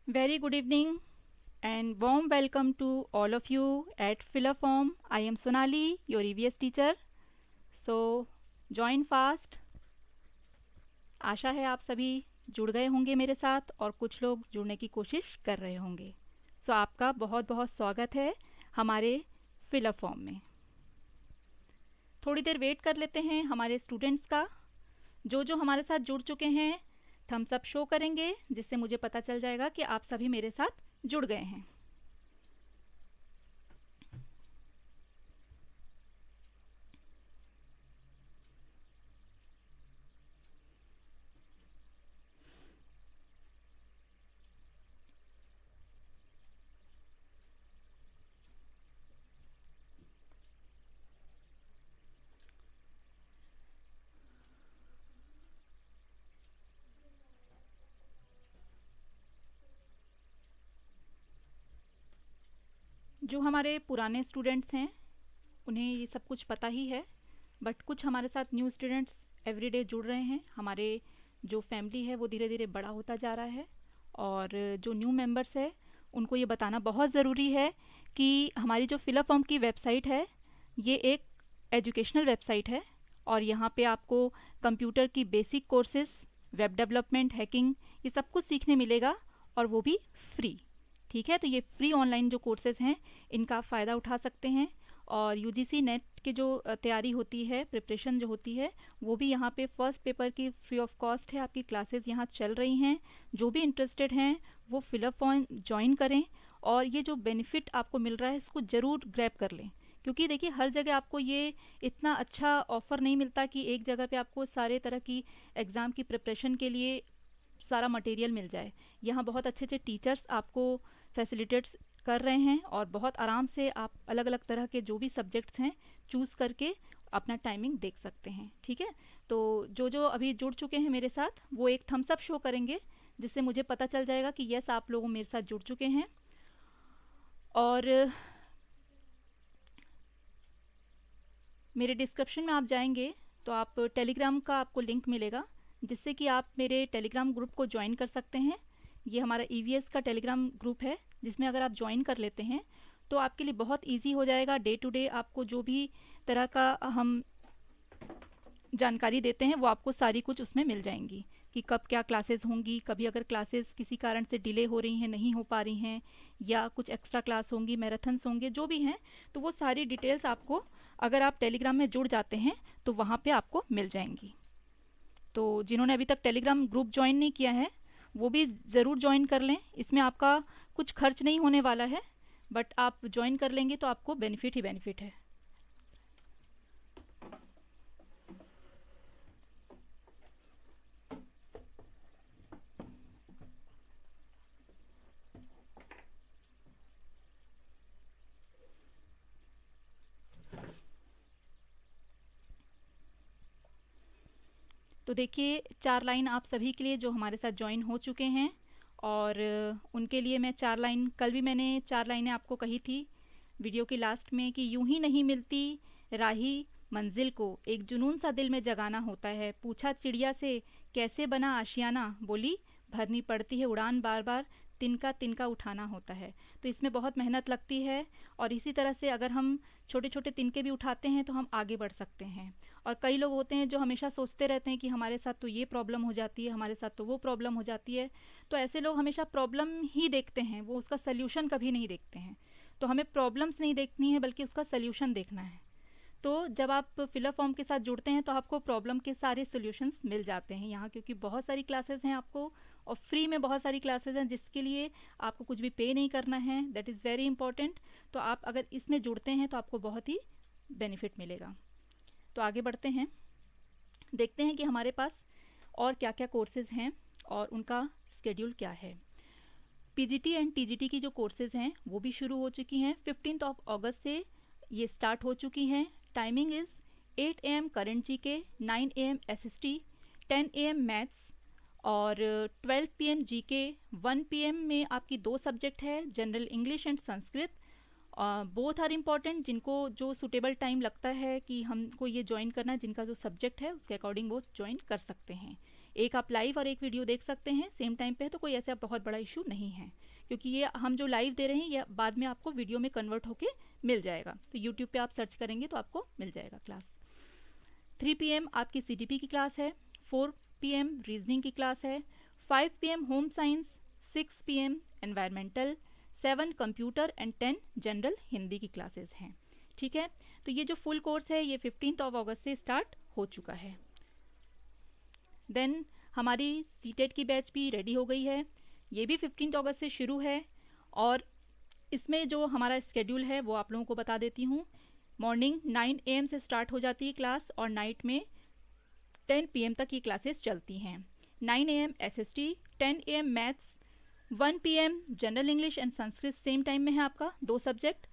Very good evening and warm welcome to all of you at Philoform. I am Sonali, your EVS teacher. So join fast. आशा है आप सभी जुड़ गए होंगे मेरे साथ और कुछ लोग जुड़ने की कोशिश कर रहे होंगे। सो आपका बहुत बहुत स्वागत है हमारे फिलोफॉर्म में। थोड़ी देर वेट कर लेते हैं हमारे स्टूडेंट्स का। जो हमारे साथ जुड़ चुके हैं थम्स अप शो करेंगे, जिससे मुझे पता चल जाएगा कि आप सभी मेरे साथ जुड़ गए हैं। जो हमारे पुराने स्टूडेंट्स हैं उन्हें ये सब कुछ पता ही है, बट कुछ हमारे साथ न्यू स्टूडेंट्स एवरीडे जुड़ रहे हैं। हमारे जो फैमिली है वो धीरे धीरे बड़ा होता जा रहा है और जो न्यू मेंबर्स है उनको ये बताना बहुत ज़रूरी है कि हमारी जो फिलोफॉर्म की वेबसाइट है ये एक एजुकेशनल वेबसाइट है और यहाँ पे आपको कंप्यूटर की basic courses, web development, hacking, ये सब कुछ सीखने मिलेगा और वो भी फ्री। ठीक है, तो ये फ्री ऑनलाइन जो कोर्सेज हैं इनका आप फ़ायदा उठा सकते हैं और यूजीसी नेट की जो तैयारी होती है, प्रिपरेशन जो होती है, वो भी यहाँ पे फर्स्ट पेपर की फ्री ऑफ कॉस्ट है। आपकी क्लासेस यहाँ चल रही हैं। जो भी इंटरेस्टेड हैं वो फिलोफॉर्म ज्वाइन करें और ये जो बेनिफिट आपको मिल रहा है इसको ज़रूर ग्रैब कर लें, क्योंकि देखिए हर जगह आपको ये इतना अच्छा ऑफ़र नहीं मिलता कि एक जगह पे आपको सारे तरह की एग्ज़ाम की प्रिपरेशन के लिए सारा मटेरियल मिल जाए। यहाँ बहुत अच्छे अच्छे टीचर्स आपको फैसिलिटेट्स कर रहे हैं और बहुत आराम से आप अलग अलग तरह के जो भी सब्जेक्ट्स हैं चूज़ करके अपना टाइमिंग देख सकते हैं। ठीक है, तो जो अभी जुड़ चुके हैं मेरे साथ वो एक थम्स अप शो करेंगे, जिससे मुझे पता चल जाएगा कि यस आप लोग मेरे साथ जुड़ चुके हैं। और मेरे डिस्क्रिप्शन में आप जाएंगे तो आप टेलीग्राम का आपको लिंक मिलेगा, जिससे कि आप मेरे टेलीग्राम ग्रुप को ज्वाइन कर सकते हैं। ये हमारा EVS का टेलीग्राम ग्रुप है, जिसमें अगर आप ज्वाइन कर लेते हैं तो आपके लिए बहुत इजी हो जाएगा। डे टू डे आपको जो भी तरह का हम जानकारी देते हैं वो आपको सारी कुछ उसमें मिल जाएंगी कि कब क्या क्लासेस होंगी, कभी अगर क्लासेस किसी कारण से डिले हो रही हैं, नहीं हो पा रही हैं, या कुछ एक्स्ट्रा क्लास होंगी, मैराथन्स होंगे, जो भी हैं, तो वो सारी डिटेल्स आपको अगर आप टेलीग्राम में जुड़ जाते हैं तो वहाँ पे आपको मिल जाएंगी। तो जिन्होंने अभी तक टेलीग्राम ग्रुप ज्वाइन नहीं किया है वो भी ज़रूर ज्वाइन कर लें। इसमें आपका कुछ खर्च नहीं होने वाला है, बट आप ज्वाइन कर लेंगे तो आपको बेनिफिट ही बेनिफिट है। तो देखिए 4 लाइन आप सभी के लिए जो हमारे साथ ज्वाइन हो चुके हैं और उनके लिए मैं 4 लाइन, कल भी मैंने 4 लाइनें आपको कही थी वीडियो की लास्ट में कि यूं ही नहीं मिलती राही मंजिल को, एक जुनून सा दिल में जगाना होता है। पूछा चिड़िया से कैसे बना आशियाना, बोली भरनी पड़ती है उड़ान, बार बार तिनका तिनका उठाना होता है। तो इसमें बहुत मेहनत लगती है और इसी तरह से अगर हम छोटे छोटे तिनके भी उठाते हैं तो हम आगे बढ़ सकते हैं। और कई लोग होते हैं जो हमेशा सोचते रहते हैं कि हमारे साथ तो ये प्रॉब्लम हो जाती है, हमारे साथ तो वो प्रॉब्लम हो जाती है। तो ऐसे लोग हमेशा प्रॉब्लम ही देखते हैं, वो उसका सल्यूशन कभी नहीं देखते हैं। तो हमें प्रॉब्लम्स नहीं देखनी है बल्कि उसका सल्यूशन देखना है। तो जब आप फिलोफॉर्म के साथ जुड़ते हैं तो आपको प्रॉब्लम के सारे सॉल्यूशंस मिल जाते हैं यहाँ, क्योंकि बहुत सारी क्लासेस हैं आपको और फ्री में बहुत सारी क्लासेस हैं जिसके लिए आपको कुछ भी पे नहीं करना है। That is very important. तो आप अगर इसमें जुड़ते हैं तो आपको बहुत ही बेनिफिट मिलेगा। तो आगे बढ़ते हैं, देखते हैं कि हमारे पास और क्या क्या कोर्सेज़ हैं और उनका स्केड्यूल क्या है। PGT एंड TGT की जो कोर्सेज़ हैं वो भी शुरू हो चुकी हैं। 15 अगस्त से ये स्टार्ट हो चुकी हैं। Timing is 8 AM current GK, 9 AM SST, 10 AM maths और 12 PM GK। 1 PM में आपकी 2 सब्जेक्ट है, general English and Sanskrit. Both are important. जिनको जो सूटेबल टाइम लगता है कि हमको ये ज्वाइन करना है, जिनका जो सब्जेक्ट है उसके अकॉर्डिंग वो ज्वाइन कर सकते हैं। एक आप लाइव और एक वीडियो देख सकते हैं सेम टाइम पे, तो कोई ऐसा बहुत बड़ा इशू नहीं है, क्योंकि ये हम जो लाइव दे रहे हैं ये बाद में आपको वीडियो में कन्वर्ट होके मिल जाएगा। तो यूट्यूब पे आप सर्च करेंगे तो आपको मिल जाएगा क्लास। 3 PM आपकी CDP की क्लास है, 4 PM रीजनिंग की क्लास है, 5 PM home science, 6 PM environmental, 7 computer and 10 general Hindi की क्लासेस हैं। ठीक है, तो ये जो फुल कोर्स है ये 15 अगस्त से स्टार्ट हो चुका है। देन हमारी सीटेट की बैच भी रेडी हो गई है, ये भी 15 अगस्त से शुरू है। और इसमें जो हमारा स्केड्यूल है वो आप लोगों को बता देती हूँ। मॉर्निंग 9 AM से स्टार्ट हो जाती है क्लास और नाइट में 10 PM तक ये क्लासेस चलती हैं। 9 AM SST, 10 AM maths, 1 PM general English and Sanskrit same time में है आपका 2 सब्जेक्ट।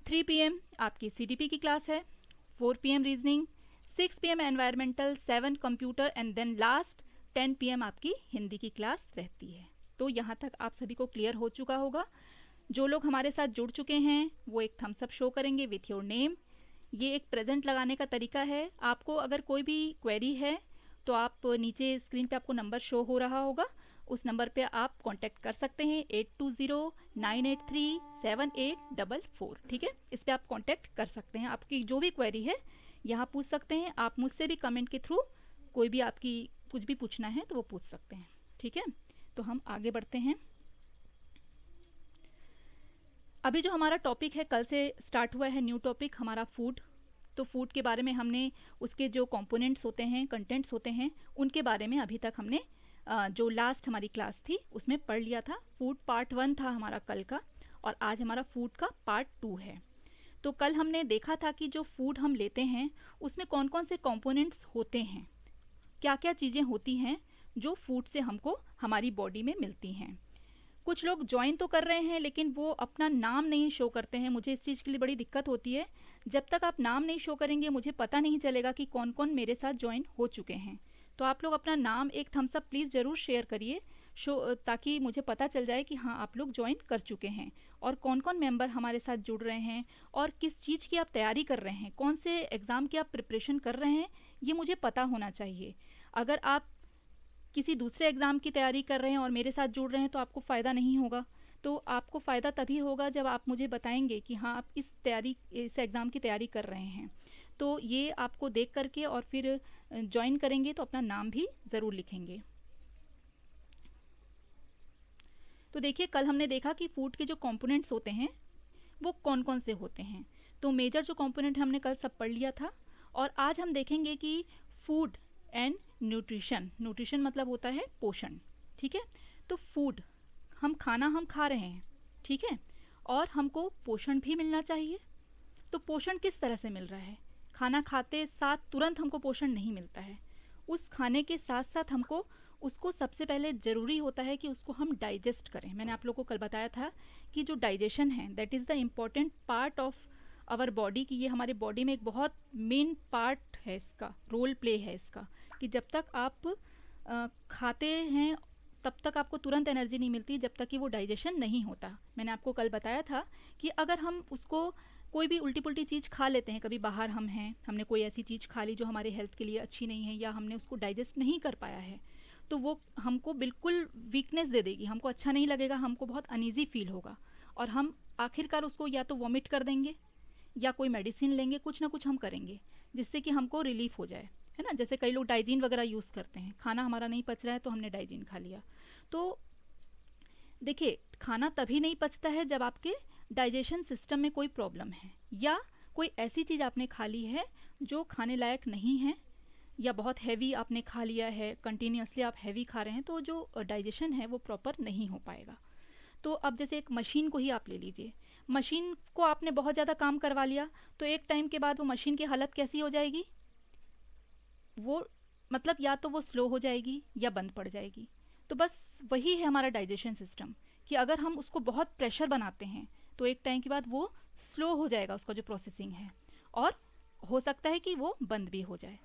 3 PM आपकी CDP की क्लास है, 4 PM reasoning, 6 PM environmental, 7 computer and then last 10 PM आपकी हिंदी की क्लास रहती है। तो यहाँ तक आप सभी को क्लियर हो चुका होगा। जो लोग हमारे साथ जुड़ चुके हैं वो एक थम्स अप शो करेंगे विथ योर नेम। ये एक प्रेजेंट लगाने का तरीका है। आपको अगर कोई भी क्वेरी है तो आप नीचे स्क्रीन पे आपको नंबर शो हो रहा होगा, उस नंबर पे आप कांटेक्ट कर सकते हैं 8209837844। ठीक है, इस पे आप कांटेक्ट कर सकते हैं। आपकी जो भी क्वेरी है यहाँ पूछ सकते हैं। आप मुझसे भी कमेंट के थ्रू कोई भी आपकी कुछ भी पूछना है तो वो पूछ सकते हैं। ठीक है, तो हम आगे बढ़ते हैं। अभी जो हमारा टॉपिक है कल से स्टार्ट हुआ है न्यू टॉपिक हमारा फूड। तो फूड के बारे में हमने उसके जो कंपोनेंट्स होते हैं, कंटेंट्स होते हैं, उनके बारे में अभी तक हमने जो लास्ट हमारी क्लास थी उसमें पढ़ लिया था। फूड पार्ट 1 था हमारा कल का और आज हमारा फूड का पार्ट 2 है। तो कल हमने देखा था कि जो फूड हम लेते हैं उसमें कौन कौन से कंपोनेंट्स होते हैं, क्या क्या चीज़ें होती हैं जो फूड से हमको हमारी बॉडी में मिलती हैं। कुछ लोग ज्वाइन तो कर रहे हैं लेकिन वो अपना नाम नहीं शो करते हैं। मुझे इस चीज़ के लिए बड़ी दिक्कत होती है। जब तक आप नाम नहीं शो करेंगे मुझे पता नहीं चलेगा कि कौन कौन मेरे साथ ज्वाइन हो चुके हैं। तो आप लोग अपना नाम एक थम्स अप प्लीज़ ज़रूर शेयर करिए ताकि मुझे पता चल जाए कि हाँ आप लोग ज्वाइन कर चुके हैं और कौन कौन मेंबर हमारे साथ जुड़ रहे हैं और किस चीज़ की आप तैयारी कर रहे हैं, कौन से एग्ज़ाम की आप प्रिपरेशन कर रहे हैं, ये मुझे पता होना चाहिए। अगर आप किसी दूसरे एग्ज़ाम की तैयारी कर रहे हैं और मेरे साथ जुड़ रहे हैं तो आपको फ़ायदा नहीं होगा। तो आपको फ़ायदा तभी होगा जब आप मुझे बताएंगे कि हाँ आप इस एग्ज़ाम की तैयारी कर रहे हैं। तो ये आपको देख करके और फिर ज्वाइन करेंगे तो अपना नाम भी ज़रूर लिखेंगे। तो देखिए कल हमने देखा कि फूड के जो कंपोनेंट्स होते हैं वो कौन कौन से होते हैं। तो मेजर जो कंपोनेंट हमने कल सब पढ़ लिया था और आज हम देखेंगे कि फूड एंड न्यूट्रिशन। न्यूट्रिशन मतलब होता है पोषण। ठीक है, तो फूड हम खा रहे हैं, ठीक है, और हमको पोषण भी मिलना चाहिए। तो पोषण किस तरह से मिल रहा है? खाना खाते साथ तुरंत हमको पोषण नहीं मिलता है। उस खाने के साथ साथ हमको उसको सबसे पहले ज़रूरी होता है कि उसको हम डाइजेस्ट करें। मैंने आप लोगों को कल बताया था कि जो डाइजेशन है that is the important part of our body, की ये हमारे बॉडी में एक बहुत मेन पार्ट है, इसका रोल प्ले है इसका, कि जब तक आप खाते हैं तब तक आपको तुरंत एनर्जी नहीं मिलती जब तक कि वो डाइजेशन नहीं होता। मैंने आपको कल बताया था कि अगर हम उसको कोई भी उल्टी पुल्टी चीज़ खा लेते हैं, कभी बाहर हम हैं, हमने कोई ऐसी चीज़ खा ली जो हमारे हेल्थ के लिए अच्छी नहीं है या हमने उसको डाइजेस्ट नहीं कर पाया है, तो वो हमको बिल्कुल वीकनेस दे देगी, हमको अच्छा नहीं लगेगा, हमको बहुत अनईजी फील होगा और हम आखिरकार उसको या तो वॉमिट कर देंगे या कोई मेडिसिन लेंगे, कुछ ना कुछ हम करेंगे जिससे कि हमको रिलीफ हो जाए, है ना। जैसे कई लोग डाइजीन वगैरह यूज़ करते हैं, खाना हमारा नहीं पच रहा है तो हमने डाइजीन खा लिया। तो देखिए खाना तभी नहीं पचता है जब आपके डाइजेशन सिस्टम में कोई प्रॉब्लम है या कोई ऐसी चीज़ आपने खा ली है जो खाने लायक नहीं है या बहुत हैवी आपने खा लिया है, कंटिन्यूसली आप हैवी खा रहे हैं, तो जो डाइजेशन है वो प्रॉपर नहीं हो पाएगा। तो अब जैसे एक मशीन को ही आप ले लीजिए, मशीन को आपने बहुत ज़्यादा काम करवा लिया तो एक टाइम के बाद वो मशीन की हालत कैसी हो जाएगी, वो मतलब या तो वो स्लो हो जाएगी या बंद पड़ जाएगी। तो बस वही है हमारा डाइजेशन सिस्टम, कि अगर हम उसको बहुत प्रेशर बनाते हैं तो एक टाइम के बाद वो स्लो हो जाएगा, उसका जो प्रोसेसिंग है, और हो सकता है कि वो बंद भी हो जाए।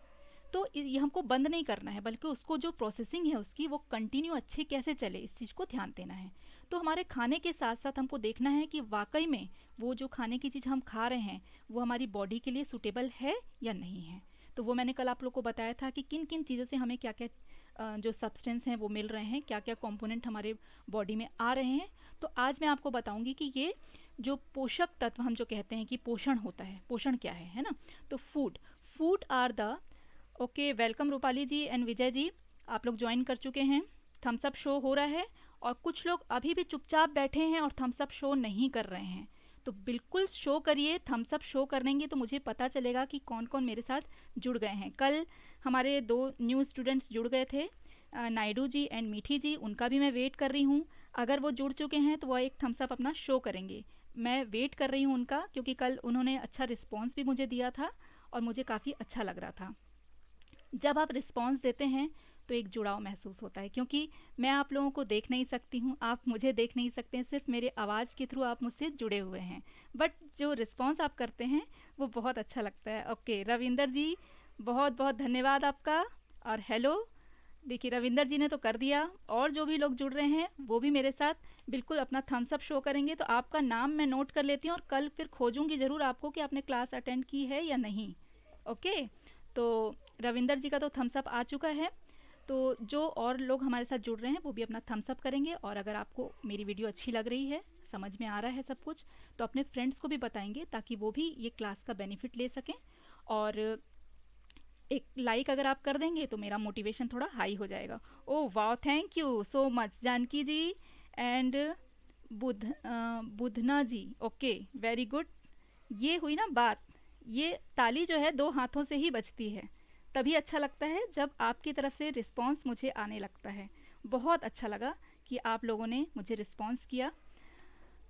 तो ये हमको बंद नहीं करना है, बल्कि उसको जो प्रोसेसिंग है उसकी वो कंटिन्यू अच्छे कैसे चले, इस चीज़ को ध्यान देना है। तो हमारे खाने के साथ साथ हमको देखना है कि वाकई में वो जो खाने की चीज़ हम खा रहे हैं वो हमारी बॉडी के लिए सूटेबल है या नहीं है। तो वो मैंने कल आप लोग को बताया था कि किन किन चीज़ों से हमें क्या क्या जो सब्सटेंस हैं वो मिल रहे हैं, क्या क्या कंपोनेंट हमारे बॉडी में आ रहे हैं। तो आज मैं आपको बताऊंगी कि ये जो पोषक तत्व हम जो कहते हैं कि पोषण होता है, पोषण क्या है ना। तो food food are the okay, welcome Rupali ji and Vijay ji, आप लोग ज्वाइन कर चुके हैं। थम्स अप शो हो रहा है और कुछ लोग अभी भी चुपचाप बैठे हैं और थम्स अप शो नहीं कर रहे हैं। तो बिल्कुल शो करिए, थम्स अप शो करेंगे तो मुझे पता चलेगा कि कौन कौन मेरे साथ जुड़ गए हैं। कल हमारे 2 न्यू स्टूडेंट्स जुड़ गए थे, नायडू जी एंड मीठी जी, उनका भी मैं वेट कर रही हूँ। अगर वो जुड़ चुके हैं तो वो एक थम्स अप अपना शो करेंगे। मैं वेट कर रही हूँ उनका, क्योंकि कल उन्होंने अच्छा रिस्पॉन्स भी मुझे दिया था और मुझे काफ़ी अच्छा लग रहा था। जब आप रिस्पॉन्स देते हैं तो एक जुड़ाव महसूस होता है, क्योंकि मैं आप लोगों को देख नहीं सकती हूँ, आप मुझे देख नहीं सकते हैं, सिर्फ मेरे आवाज़ के थ्रू आप मुझसे जुड़े हुए हैं, बट जो रिस्पॉन्स आप करते हैं वो बहुत अच्छा लगता है। ओके रविंदर जी, बहुत बहुत धन्यवाद आपका। और हेलो, देखिए रविंदर जी ने तो कर दिया, और जो भी लोग जुड़ रहे हैं वो भी मेरे साथ बिल्कुल अपना थम्स अप शो करेंगे। तो आपका नाम मैं नोट कर लेती हूँ और कल फिर खोजूंगी ज़रूर आपको कि आपने क्लास अटेंड की है या नहीं। ओके, तो रविंदर जी का तो थम्स अप आ चुका है। तो जो और लोग हमारे साथ जुड़ रहे हैं वो भी अपना थम्स अप करेंगे, और अगर आपको मेरी वीडियो अच्छी लग रही है, समझ में आ रहा है सब कुछ, तो अपने फ्रेंड्स को भी बताएंगे ताकि वो भी ये क्लास का बेनिफिट ले सकें। और एक लाइक अगर आप कर देंगे तो मेरा मोटिवेशन थोड़ा हाई हो जाएगा। ओह वाह, thank you so much Janaki ji and Budhna ji. Okay very good, ये हुई ना बात, ये ताली जो है 2 हाथों से ही बजती है, तभी अच्छा लगता है जब आपकी तरफ से रिस्पांस मुझे आने लगता है। बहुत अच्छा लगा कि आप लोगों ने मुझे रिस्पांस किया।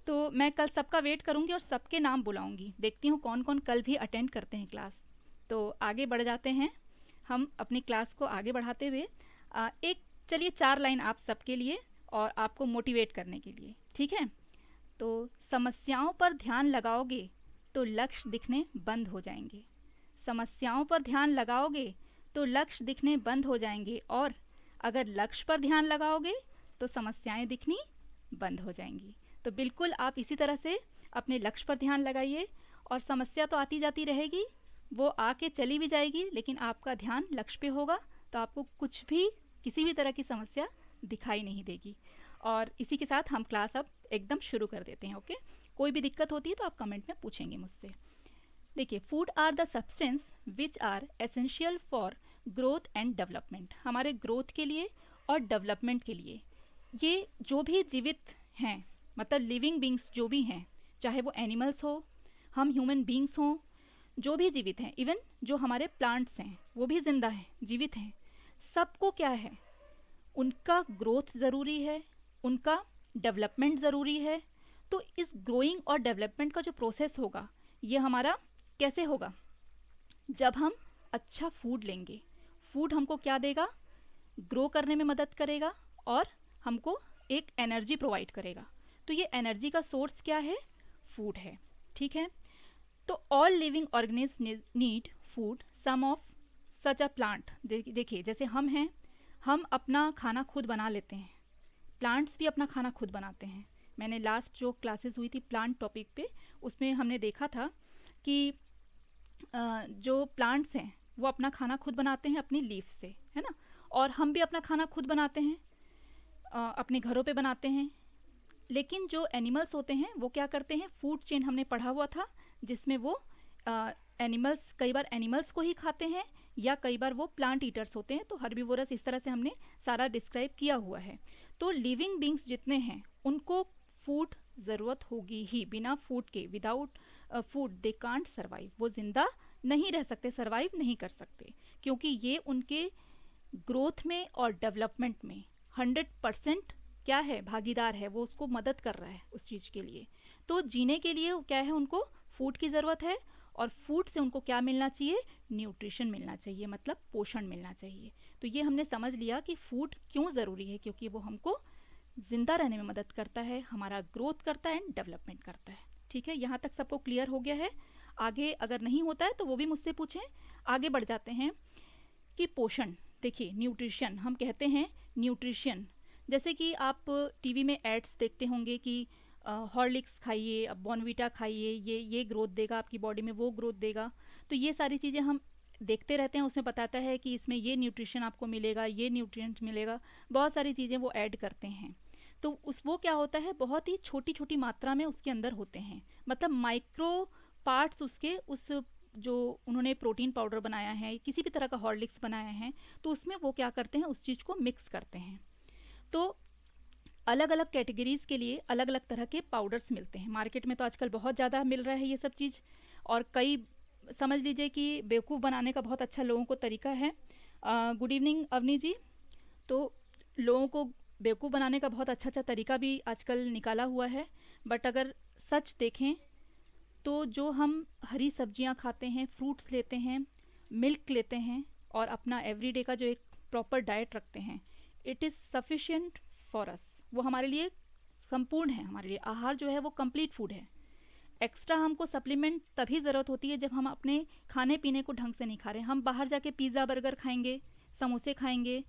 तो मैं कल सबका वेट करूंगी और सबके नाम बुलाऊंगी, देखती हूँ कौन कौन कल भी अटेंड करते हैं क्लास। तो आगे बढ़ जाते हैं हम अपनी क्लास को आगे बढ़ाते हुए। एक चलिए 4 लाइन आप सबके लिए और आपको मोटिवेट करने के लिए, ठीक है। तो समस्याओं पर ध्यान लगाओगे तो लक्ष्य दिखने बंद हो जाएंगे। समस्याओं पर ध्यान लगाओगे तो लक्ष्य दिखने बंद हो जाएंगे, और अगर लक्ष्य पर ध्यान लगाओगे तो समस्याएं दिखनी बंद हो जाएंगी। तो बिल्कुल आप इसी तरह से अपने लक्ष्य पर ध्यान लगाइए, और समस्या तो आती जाती रहेगी, वो आके चली भी जाएगी, लेकिन आपका ध्यान लक्ष्य पे होगा तो आपको कुछ भी, किसी भी तरह की समस्या दिखाई नहीं देगी। और इसी के साथ हम क्लास अब एकदम शुरू कर देते हैं। ओके, कोई भी दिक्कत होती है तो आप कमेंट में पूछेंगे मुझसे। देखिए, food are the substance which are essential for growth and development. हमारे ग्रोथ के लिए और डेवलपमेंट के लिए ये जो भी जीवित हैं, मतलब लिविंग बींग्स जो भी हैं, चाहे वो एनिमल्स हो, हम ह्यूमन बींग्स हों, जो भी जीवित हैं, इवन जो हमारे प्लांट्स हैं वो भी जिंदा हैं, जीवित हैं, सबको क्या है, उनका ग्रोथ ज़रूरी है, उनका डेवलपमेंट ज़रूरी है। तो इस ग्रोइंग और डेवलपमेंट का जो प्रोसेस होगा ये हमारा कैसे होगा, जब हम अच्छा फूड लेंगे। फूड हमको क्या देगा, ग्रो करने में मदद करेगा और हमको एक एनर्जी प्रोवाइड करेगा। तो ये एनर्जी का सोर्स क्या है, फूड है, ठीक है। तो all living organism need food, some of such a plant. देखिए जैसे हम हैं, हम अपना खाना खुद बना लेते हैं, प्लांट्स भी अपना खाना खुद बनाते हैं। मैंने लास्ट जो क्लासेस हुई थी प्लांट टॉपिक पे, उसमें हमने देखा था कि जो प्लांट्स हैं वो अपना खाना खुद बनाते हैं अपनी लीफ से, है ना। और हम भी अपना खाना खुद बनाते हैं, अपने घरों पे बनाते हैं। लेकिन जो एनिमल्स होते हैं वो क्या करते हैं, फूड चेन हमने पढ़ा हुआ था जिसमें वो एनिमल्स कई बार एनिमल्स को ही खाते हैं, या कई बार वो प्लांट ईटर्स होते हैं। तो हर्बीवोरस, इस तरह से हमने सारा डिस्क्राइब किया हुआ है। तो लिविंग बींग्स जितने हैं उनको फूड ज़रूरत होगी ही, बिना फूड के, without food they can't survive, वो ज़िंदा नहीं रह सकते, सर्वाइव नहीं कर सकते, क्योंकि ये उनके ग्रोथ में और डेवलपमेंट में 100% क्या है, भागीदार है, वो उसको मदद कर रहा है उस चीज़ के लिए। तो जीने के लिए क्या है, उनको फूड की ज़रूरत है, और फूड से उनको क्या मिलना चाहिए, न्यूट्रिशन मिलना चाहिए, मतलब पोषण मिलना चाहिए। तो ये हमने समझ लिया कि फूड क्यों ज़रूरी है, क्योंकि वो हमको ज़िंदा रहने में मदद करता है, हमारा ग्रोथ करता है एंड डेवलपमेंट करता है। ठीक है, यहाँ तक सबको क्लियर हो गया है। आगे अगर नहीं होता है तो वो भी मुझसे पूछें। आगे बढ़ जाते हैं कि पोषण, देखिए न्यूट्रिशन, हम कहते हैं न्यूट्रिशन, जैसे कि आप टीवी में एड्स देखते होंगे कि हॉर्लिक्स खाइए, अब बॉर्नवीटा खाइए, ये ग्रोथ देगा आपकी बॉडी में, वो ग्रोथ देगा। तो ये सारी चीज़ें हम देखते रहते हैं, उसमें बताता है कि इसमें ये न्यूट्रिशन आपको मिलेगा, ये न्यूट्रिएंट मिलेगा, बहुत सारी चीज़ें वो ऐड करते हैं। तो उस वो क्या होता है, बहुत ही छोटी छोटी मात्रा में उसके अंदर होते हैं, मतलब माइक्रो पार्ट्स उसके, उस जो उन्होंने प्रोटीन पाउडर बनाया है, किसी भी तरह का हॉर्लिक्स बनाया है, तो उसमें वो क्या करते हैं, उस चीज़ को मिक्स करते हैं। तो अलग अलग कैटेगरीज के लिए अलग अलग तरह के पाउडर्स मिलते हैं मार्केट में, तो आजकल बहुत ज़्यादा मिल रहा है ये सब चीज़। और कई, समझ लीजिए कि बेवकूफ़ बनाने का बहुत अच्छा लोगों को तरीका है। गुड इवनिंग अवनी जी। तो लोगों को बेवकूफ़ बनाने का बहुत अच्छा अच्छा तरीका भी आजकल निकाला हुआ है। बट अगर सच देखें तो जो हम हरी सब्जियां खाते हैं, फ्रूट्स लेते हैं, मिल्क लेते हैं, और अपना एवरीडे का जो एक प्रॉपर डाइट रखते हैं, it is sufficient for us. वो हमारे लिए संपूर्ण है, हमारे लिए आहार जो है वो कंप्लीट फूड है। एक्स्ट्रा हमको सप्लीमेंट तभी ज़रूरत होती है जब हम अपने खाने पीने को ढंग से नहीं खा रहे। हम बाहर जाके पिज़्ज़ा बर्गर खाएंगे, समोसे खाएंगे,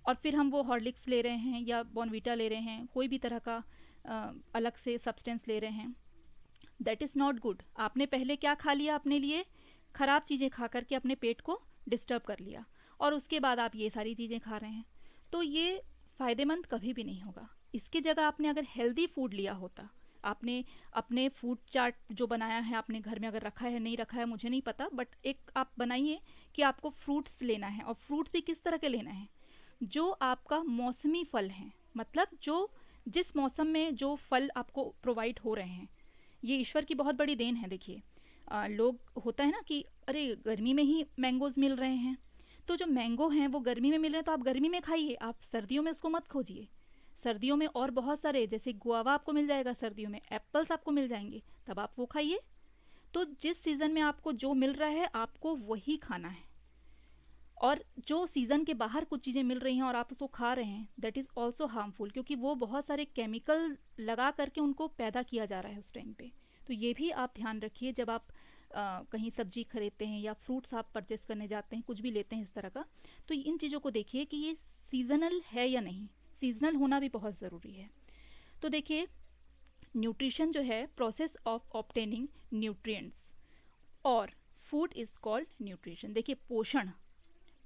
और फिर हम वो हॉर्लिक्स ले रहे हैं या बॉर्नवीटा ले रहे हैं, कोई भी तरह का अलग से सब्सटेंस ले रहे हैं, दैट इज़ नॉट गुड। आपने पहले क्या खा लिया, अपने लिए ख़राब चीज़ें खा करके अपने पेट को डिस्टर्ब कर लिया, और उसके बाद आप ये सारी चीज़ें खा रहे हैं, तो ये फ़ायदेमंद कभी भी नहीं होगा। इसकी जगह आपने अगर हेल्दी फूड लिया होता, आपने अपने फूड चार्ट जो बनाया है आपने घर में, अगर रखा है नहीं रखा है मुझे नहीं पता, बट एक आप बनाइए कि आपको फ्रूट्स लेना है, और फ्रूट्स भी किस तरह के लेना है, जो आपका मौसमी फल हैं, मतलब जो जिस मौसम में जो फल आपको प्रोवाइड हो रहे हैं। ये ईश्वर की बहुत बड़ी देन है। देखिए लोग, होता है ना कि अरे गर्मी में ही मैंगोज़ मिल रहे हैं, तो जो मैंगो हैं वो गर्मी में मिल रहे हैं तो आप गर्मी में खाइए, आप सर्दियों में उसको मत खोजिए। सर्दियों में और बहुत सारे, जैसे गुआवा आपको मिल जाएगा सर्दियों में, एप्पल्स आपको मिल जाएंगे, तब आप वो खाइए। तो जिस सीज़न में आपको जो मिल रहा है आपको वही खाना है। और जो सीज़न के बाहर कुछ चीज़ें मिल रही हैं और आप उसको खा रहे हैं, दैट इज़ ऑल्सो हार्मफुल, क्योंकि वो बहुत सारे केमिकल लगा करके उनको पैदा किया जा रहा है उस टाइम पे। तो ये भी आप ध्यान रखिए जब आप कहीं सब्जी खरीदते हैं या फ्रूट्स आप परचेस करने जाते हैं, कुछ भी लेते हैं इस तरह का, तो इन चीज़ों को देखिए कि ये सीजनल है या नहीं। सीजनल होना भी बहुत ज़रूरी है। तो देखिए, न्यूट्रिशन जो है, प्रोसेस ऑफ ऑब्टेनिंग न्यूट्रिएंट्स, और फूड इज़ कॉल्ड न्यूट्रिशन। देखिए, पोषण,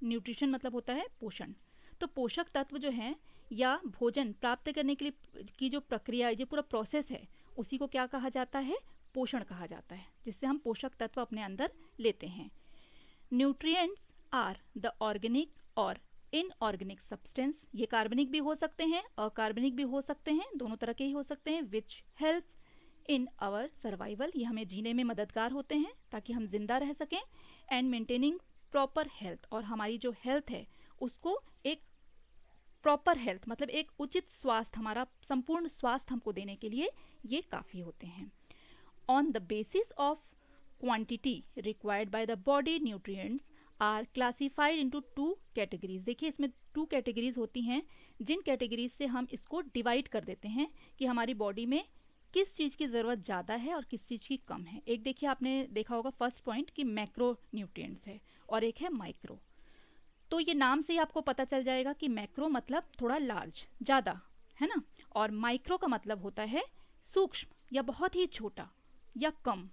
न्यूट्रिशन मतलब होता है पोषण। तो पोषक तत्व जो है या भोजन प्राप्त करने के लिए की जो प्रक्रिया, जो पूरा प्रोसेस है, उसी को क्या कहा जाता है, पोषण कहा जाता है, जिससे हम पोषक तत्व अपने अंदर लेते हैं। न्यूट्रिएंट्स आर द ऑर्गेनिक और इनऑर्गेनिक सब्सटेंस, ये कार्बनिक भी हो सकते हैं, अकार्बनिक भी हो सकते हैं, दोनों तरह के ही हो सकते हैं, which helps in our survival, ये हमें जीने में मददगार होते हैं ताकि हम जिंदा रह सकें, एंड मेंटेनिंग प्रॉपर हेल्थ, और हमारी जो हेल्थ है उसको एक प्रॉपर हेल्थ, मतलब एक उचित स्वास्थ्य, हमारा संपूर्ण स्वास्थ्य हमको देने के लिए ये काफ़ी होते हैं। On the basis of quantity required by the body, nutrients are classified into 2 categories. देखिए, इसमें 2 कैटेगरीज होती हैं, जिन कैटेगरीज से हम इसको डिवाइड कर देते हैं कि हमारी बॉडी में किस चीज़ की ज़रूरत ज़्यादा है और किस चीज़ की कम है। एक देखिए, आपने देखा होगा फर्स्ट पॉइंट कि मैक्रो न्यूट्रिएंट्स है और एक है माइक्रो। तो ये नाम से ही आपको पता चल जाएगा कि मैक्रो मतलब थोड़ा लार्ज, ज़्यादा, है ना, और माइक्रो का मतलब होता है सूक्ष्म या बहुत ही छोटा या कम।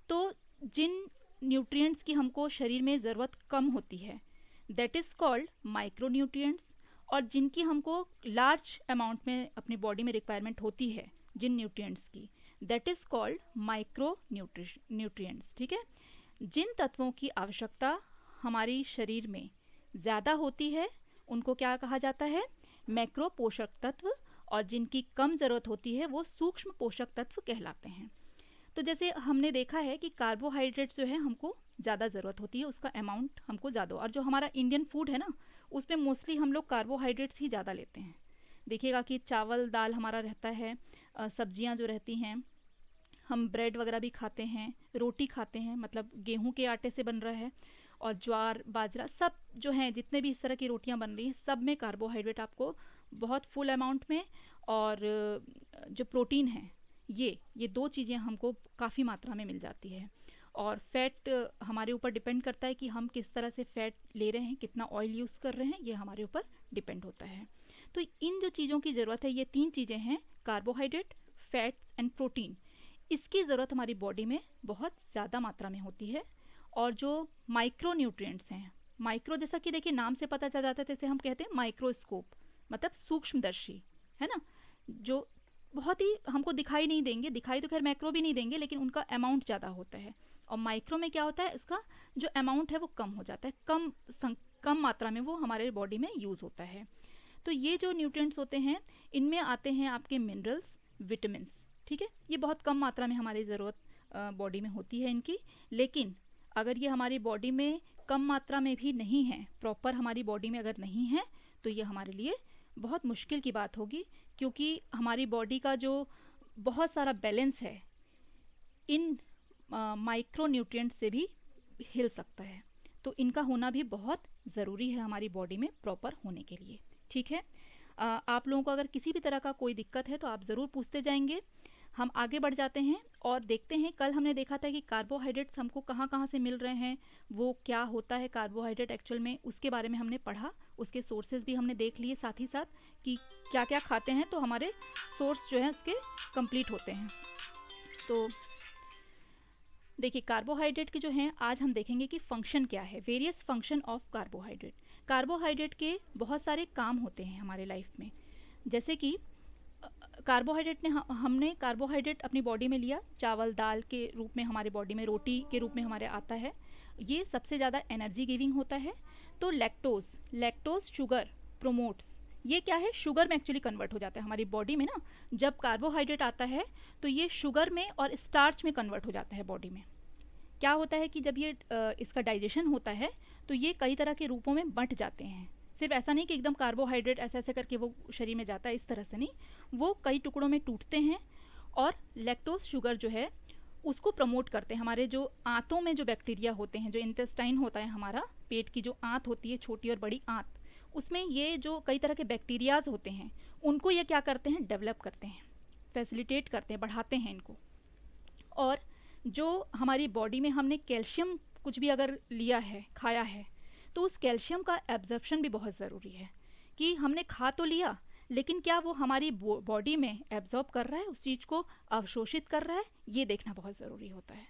तो जिन न्यूट्रिएंट्स की हमको शरीर में ज़रूरत कम होती है, that is called micro nutrients, और जिनकी हमको लार्ज अमाउंट में अपनी बॉडी में रिक्वायरमेंट होती है जिन न्यूट्रिएंट्स की, that is called micro nutrients. ठीक है, जिन तत्वों की आवश्यकता हमारी शरीर में ज़्यादा होती है उनको क्या कहा जाता है, मैक्रो पोषक तत्व, और जिनकी कम ज़रूरत होती है वो सूक्ष्म पोषक तत्व कहलाते हैं। तो जैसे हमने देखा है कि कार्बोहाइड्रेट्स जो है हमको ज़्यादा ज़रूरत होती है, उसका अमाउंट हमको ज़्यादा, और जो हमारा इंडियन फूड है ना, उसमें मोस्टली हम लोग कार्बोहाइड्रेट्स ही ज़्यादा लेते हैं। देखिएगा कि चावल दाल हमारा रहता है, सब्जियां जो रहती हैं, हम ब्रेड वगैरह भी खाते हैं, रोटी खाते हैं, मतलब गेहूं के आटे से बन रहा है, और ज्वार बाजरा सब जो हैं, जितने भी इस तरह की रोटियां बन रही हैं, सब में कार्बोहाइड्रेट आपको बहुत फुल अमाउंट में, और जो प्रोटीन है ये 2 चीज़ें हमको काफ़ी मात्रा में मिल जाती है। और फैट हमारे ऊपर डिपेंड करता है कि हम किस तरह से फ़ैट ले रहे हैं, कितना ऑयल यूज़ कर रहे हैं, ये हमारे ऊपर डिपेंड होता है। तो इन जो चीज़ों की ज़रूरत है, ये 3 चीज़ें हैं, कार्बोहाइड्रेट, फैट्स एंड प्रोटीन, इसकी ज़रूरत हमारी बॉडी में बहुत ज़्यादा मात्रा में होती है। और जो माइक्रो न्यूट्रिएंट्स हैं, माइक्रो जैसा कि देखिए नाम से पता चल जाता है, जैसे हम कहते हैं माइक्रोस्कोप, मतलब सूक्ष्मदर्शी, है ना, जो बहुत ही हमको दिखाई नहीं देंगे, दिखाई तो खैर मैक्रो भी नहीं देंगे, लेकिन उनका अमाउंट ज़्यादा होता है। और माइक्रो में क्या होता है, इसका जो अमाउंट है वो कम हो जाता है, कम मात्रा में वो हमारे बॉडी में यूज़ होता है। तो ये जो न्यूट्रिएंट्स होते हैं, इनमें आते हैं आपके मिनरल्स, विटामिन्स, ठीक है, ये बहुत कम मात्रा में हमारी ज़रूरत बॉडी में होती है इनकी। लेकिन अगर ये हमारी बॉडी में कम मात्रा में भी नहीं है, प्रॉपर हमारी बॉडी में अगर नहीं है, तो ये हमारे लिए बहुत मुश्किल की बात होगी, क्योंकि हमारी बॉडी का जो बहुत सारा बैलेंस है इन माइक्रो न्यूट्रिएंट्स से भी हिल सकता है। तो इनका होना भी बहुत ज़रूरी है हमारी बॉडी में प्रॉपर होने के लिए, ठीक है। आप लोगों को अगर किसी भी तरह का कोई दिक्कत है तो आप ज़रूर पूछते जाएंगे। हम आगे बढ़ जाते हैं और देखते हैं, कल हमने देखा था कि कार्बोहाइड्रेट्स हमको कहाँ कहाँ से मिल रहे हैं, वो क्या होता है कार्बोहाइड्रेट एक्चुअल में, उसके बारे में हमने पढ़ा, उसके सोर्सेज भी हमने देख लिए, साथ ही साथ कि क्या क्या खाते हैं तो हमारे सोर्स जो है उसके कंप्लीट होते हैं। तो देखिए कार्बोहाइड्रेट के जो हैं आज हम देखेंगे कि फंक्शन क्या है, various function of carbohydrate. Carbohydrate के बहुत सारे काम होते हैं हमारे लाइफ में, जैसे कि कार्बोहाइड्रेट ने हमने कार्बोहाइड्रेट अपनी बॉडी में लिया, चावल दाल के रूप में हमारे बॉडी में, रोटी के रूप में हमारे आता है, ये सबसे ज़्यादा एनर्जी गिविंग होता है। तो लैक्टोज शुगर प्रोमोट्स, ये क्या है, शुगर में एक्चुअली कन्वर्ट हो जाता है हमारी बॉडी में ना, जब कार्बोहाइड्रेट आता है तो ये शुगर में और स्टार्च में कन्वर्ट हो जाता है बॉडी में। क्या होता है कि जब ये इसका डाइजेशन होता है तो ये कई तरह के रूपों में बंट जाते हैं, सिर्फ ऐसा नहीं कि एकदम कार्बोहाइड्रेट ऐसे ऐसे करके वो शरीर में जाता है, इस तरह से नहीं, वो कई टुकड़ों में टूटते हैं और लैक्टोज शुगर जो है उसको प्रमोट करते हैं। हमारे जो आंतों में जो बैक्टीरिया होते हैं, जो इंटेस्टाइन होता है हमारा, पेट की जो आंत होती है, छोटी और बड़ी आंत, उसमें ये जो कई तरह के बैक्टीरियाज होते हैं उनको ये क्या करते हैं, डेवलप करते हैं, फैसिलिटेट करते हैं, बढ़ाते हैं इनको। और जो हमारी बॉडी में हमने कैल्शियम कुछ भी अगर लिया है, खाया है, तो उस कैल्शियम का एब्जॉर्प्शन भी बहुत ज़रूरी है, कि हमने खा तो लिया लेकिन क्या वो हमारी बॉडी में एब्जॉर्ब कर रहा है, उस चीज़ को अवशोषित कर रहा है, ये देखना बहुत ज़रूरी होता है।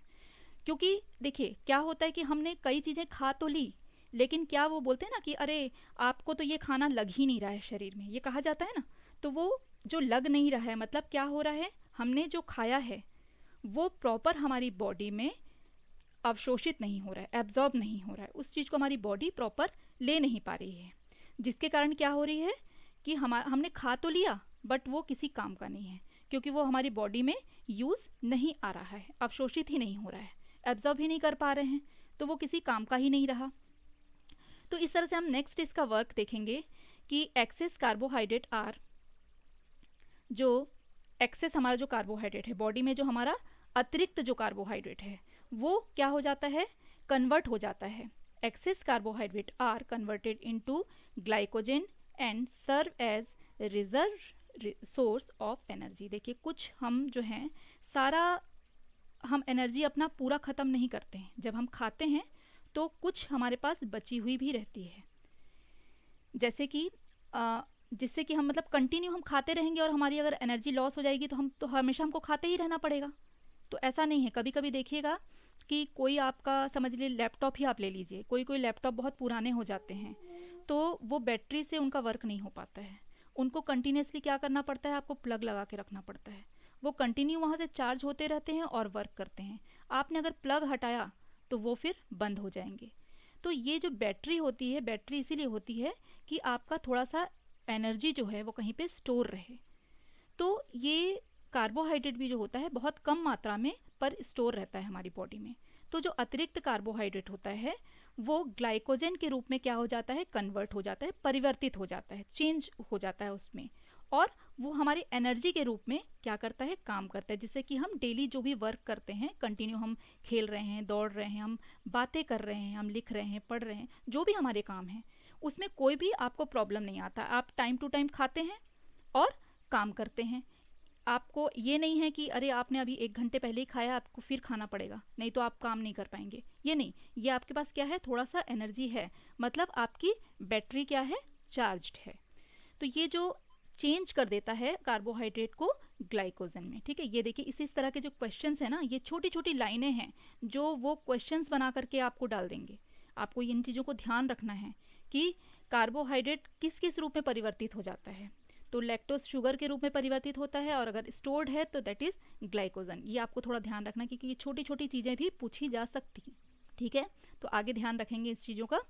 क्योंकि देखिए क्या होता है कि हमने कई चीज़ें खा तो ली, लेकिन क्या वो बोलते हैं ना कि अरे आपको तो ये खाना लग ही नहीं रहा है शरीर में, ये कहा जाता है ना, तो वो जो लग नहीं रहा है मतलब क्या हो रहा है, हमने जो खाया है वो प्रॉपर हमारी बॉडी में अवशोषित नहीं हो रहा है, एब्जॉर्ब नहीं हो रहा है, उस चीज़ को हमारी बॉडी प्रॉपर ले नहीं पा रही है, जिसके कारण क्या हो रही है कि हमने खा तो लिया बट वो किसी काम का नहीं है, क्योंकि वो हमारी बॉडी में यूज़ नहीं आ रहा है, अवशोषित ही नहीं हो रहा है, एब्जॉर्ब ही नहीं कर पा रहे हैं, तो वो किसी काम का ही नहीं रहा। तो इस तरह से हम नेक्स्ट इसका वर्क देखेंगे कि एक्सेस कार्बोहाइड्रेट आर, जो एक्सेस हमारा जो कार्बोहाइड्रेट है बॉडी में, जो हमारा अतिरिक्त जो कार्बोहाइड्रेट है वो क्या हो जाता है, कन्वर्ट हो जाता है। Excess carbohydrate are converted into glycogen and serve as reserve source of energy. देखिए कुछ हम जो हैं सारा हम एनर्जी अपना पूरा ख़त्म नहीं करते हैं, जब हम खाते हैं तो कुछ हमारे पास बची हुई भी रहती है, जैसे कि जिससे कि हम मतलब कंटिन्यू हम खाते रहेंगे और हमारी अगर एनर्जी लॉस हो जाएगी तो हम तो हमेशा हमको खाते ही रहना पड़ेगा। तो ऐसा नहीं है, कभी कभी देखिएगा कि कोई आपका समझ लीजिए लैपटॉप ही आप ले लीजिए, कोई कोई लैपटॉप बहुत पुराने हो जाते हैं तो वो बैटरी से उनका वर्क नहीं हो पाता है, उनको कंटिन्यूसली क्या करना पड़ता है, आपको प्लग लगा के रखना पड़ता है, वो कंटिन्यू वहाँ से चार्ज होते रहते हैं और वर्क करते हैं। आपने अगर प्लग हटाया तो वो फिर बंद हो जाएंगे। तो ये जो बैटरी होती है, बैटरी इसीलिए होती है कि आपका थोड़ा सा एनर्जी जो है वो कहीं पे स्टोर रहे। तो ये कार्बोहाइड्रेट भी जो होता है बहुत कम मात्रा में पर स्टोर रहता है हमारी बॉडी में। तो जो अतिरिक्त कार्बोहाइड्रेट होता है वो ग्लाइकोजन के रूप में क्या हो जाता है, कन्वर्ट हो जाता है, परिवर्तित हो जाता है, चेंज हो जाता है उसमें, और वो हमारी एनर्जी के रूप में क्या करता है, काम करता है, जिससे कि हम डेली जो भी वर्क करते हैं, कंटिन्यू हम खेल रहे हैं, दौड़ रहे हैं, हम बातें कर रहे हैं, हम लिख रहे हैं, पढ़ रहे हैं, जो भी हमारे काम हैं उसमें कोई भी आपको प्रॉब्लम नहीं आता। आप टाइम टू टाइम खाते हैं और काम करते हैं, आपको ये नहीं है कि अरे आपने अभी 1 घंटे पहले ही खाया आपको फिर खाना पड़ेगा, नहीं तो आप काम नहीं कर पाएंगे, ये नहीं, ये आपके पास क्या है, थोड़ा सा एनर्जी है, मतलब आपकी बैटरी क्या है, चार्ज्ड है। तो ये जो चेंज कर देता है कार्बोहाइड्रेट को ग्लाइकोजन में। ठीक है, ये देखिए इसी तरह के जो क्वेश्चंस है ना, ये छोटी छोटी लाइनें हैं जो वो क्वेश्चंस बना करके आपको डाल देंगे। आपको इन चीज़ों को ध्यान रखना है कि कार्बोहाइड्रेट किस किस रूप में परिवर्तित हो जाता है। तो लैक्टोज शुगर के रूप में परिवर्तित होता है, और अगर स्टोर्ड है तो दैट इज ग्लाइकोजन। ये आपको थोड़ा ध्यान रखना क्योंकि ये छोटी छोटी चीज़ें भी पूछी जा सकती हैं। ठीक है, तो आगे ध्यान रखेंगे इस चीज़ों का।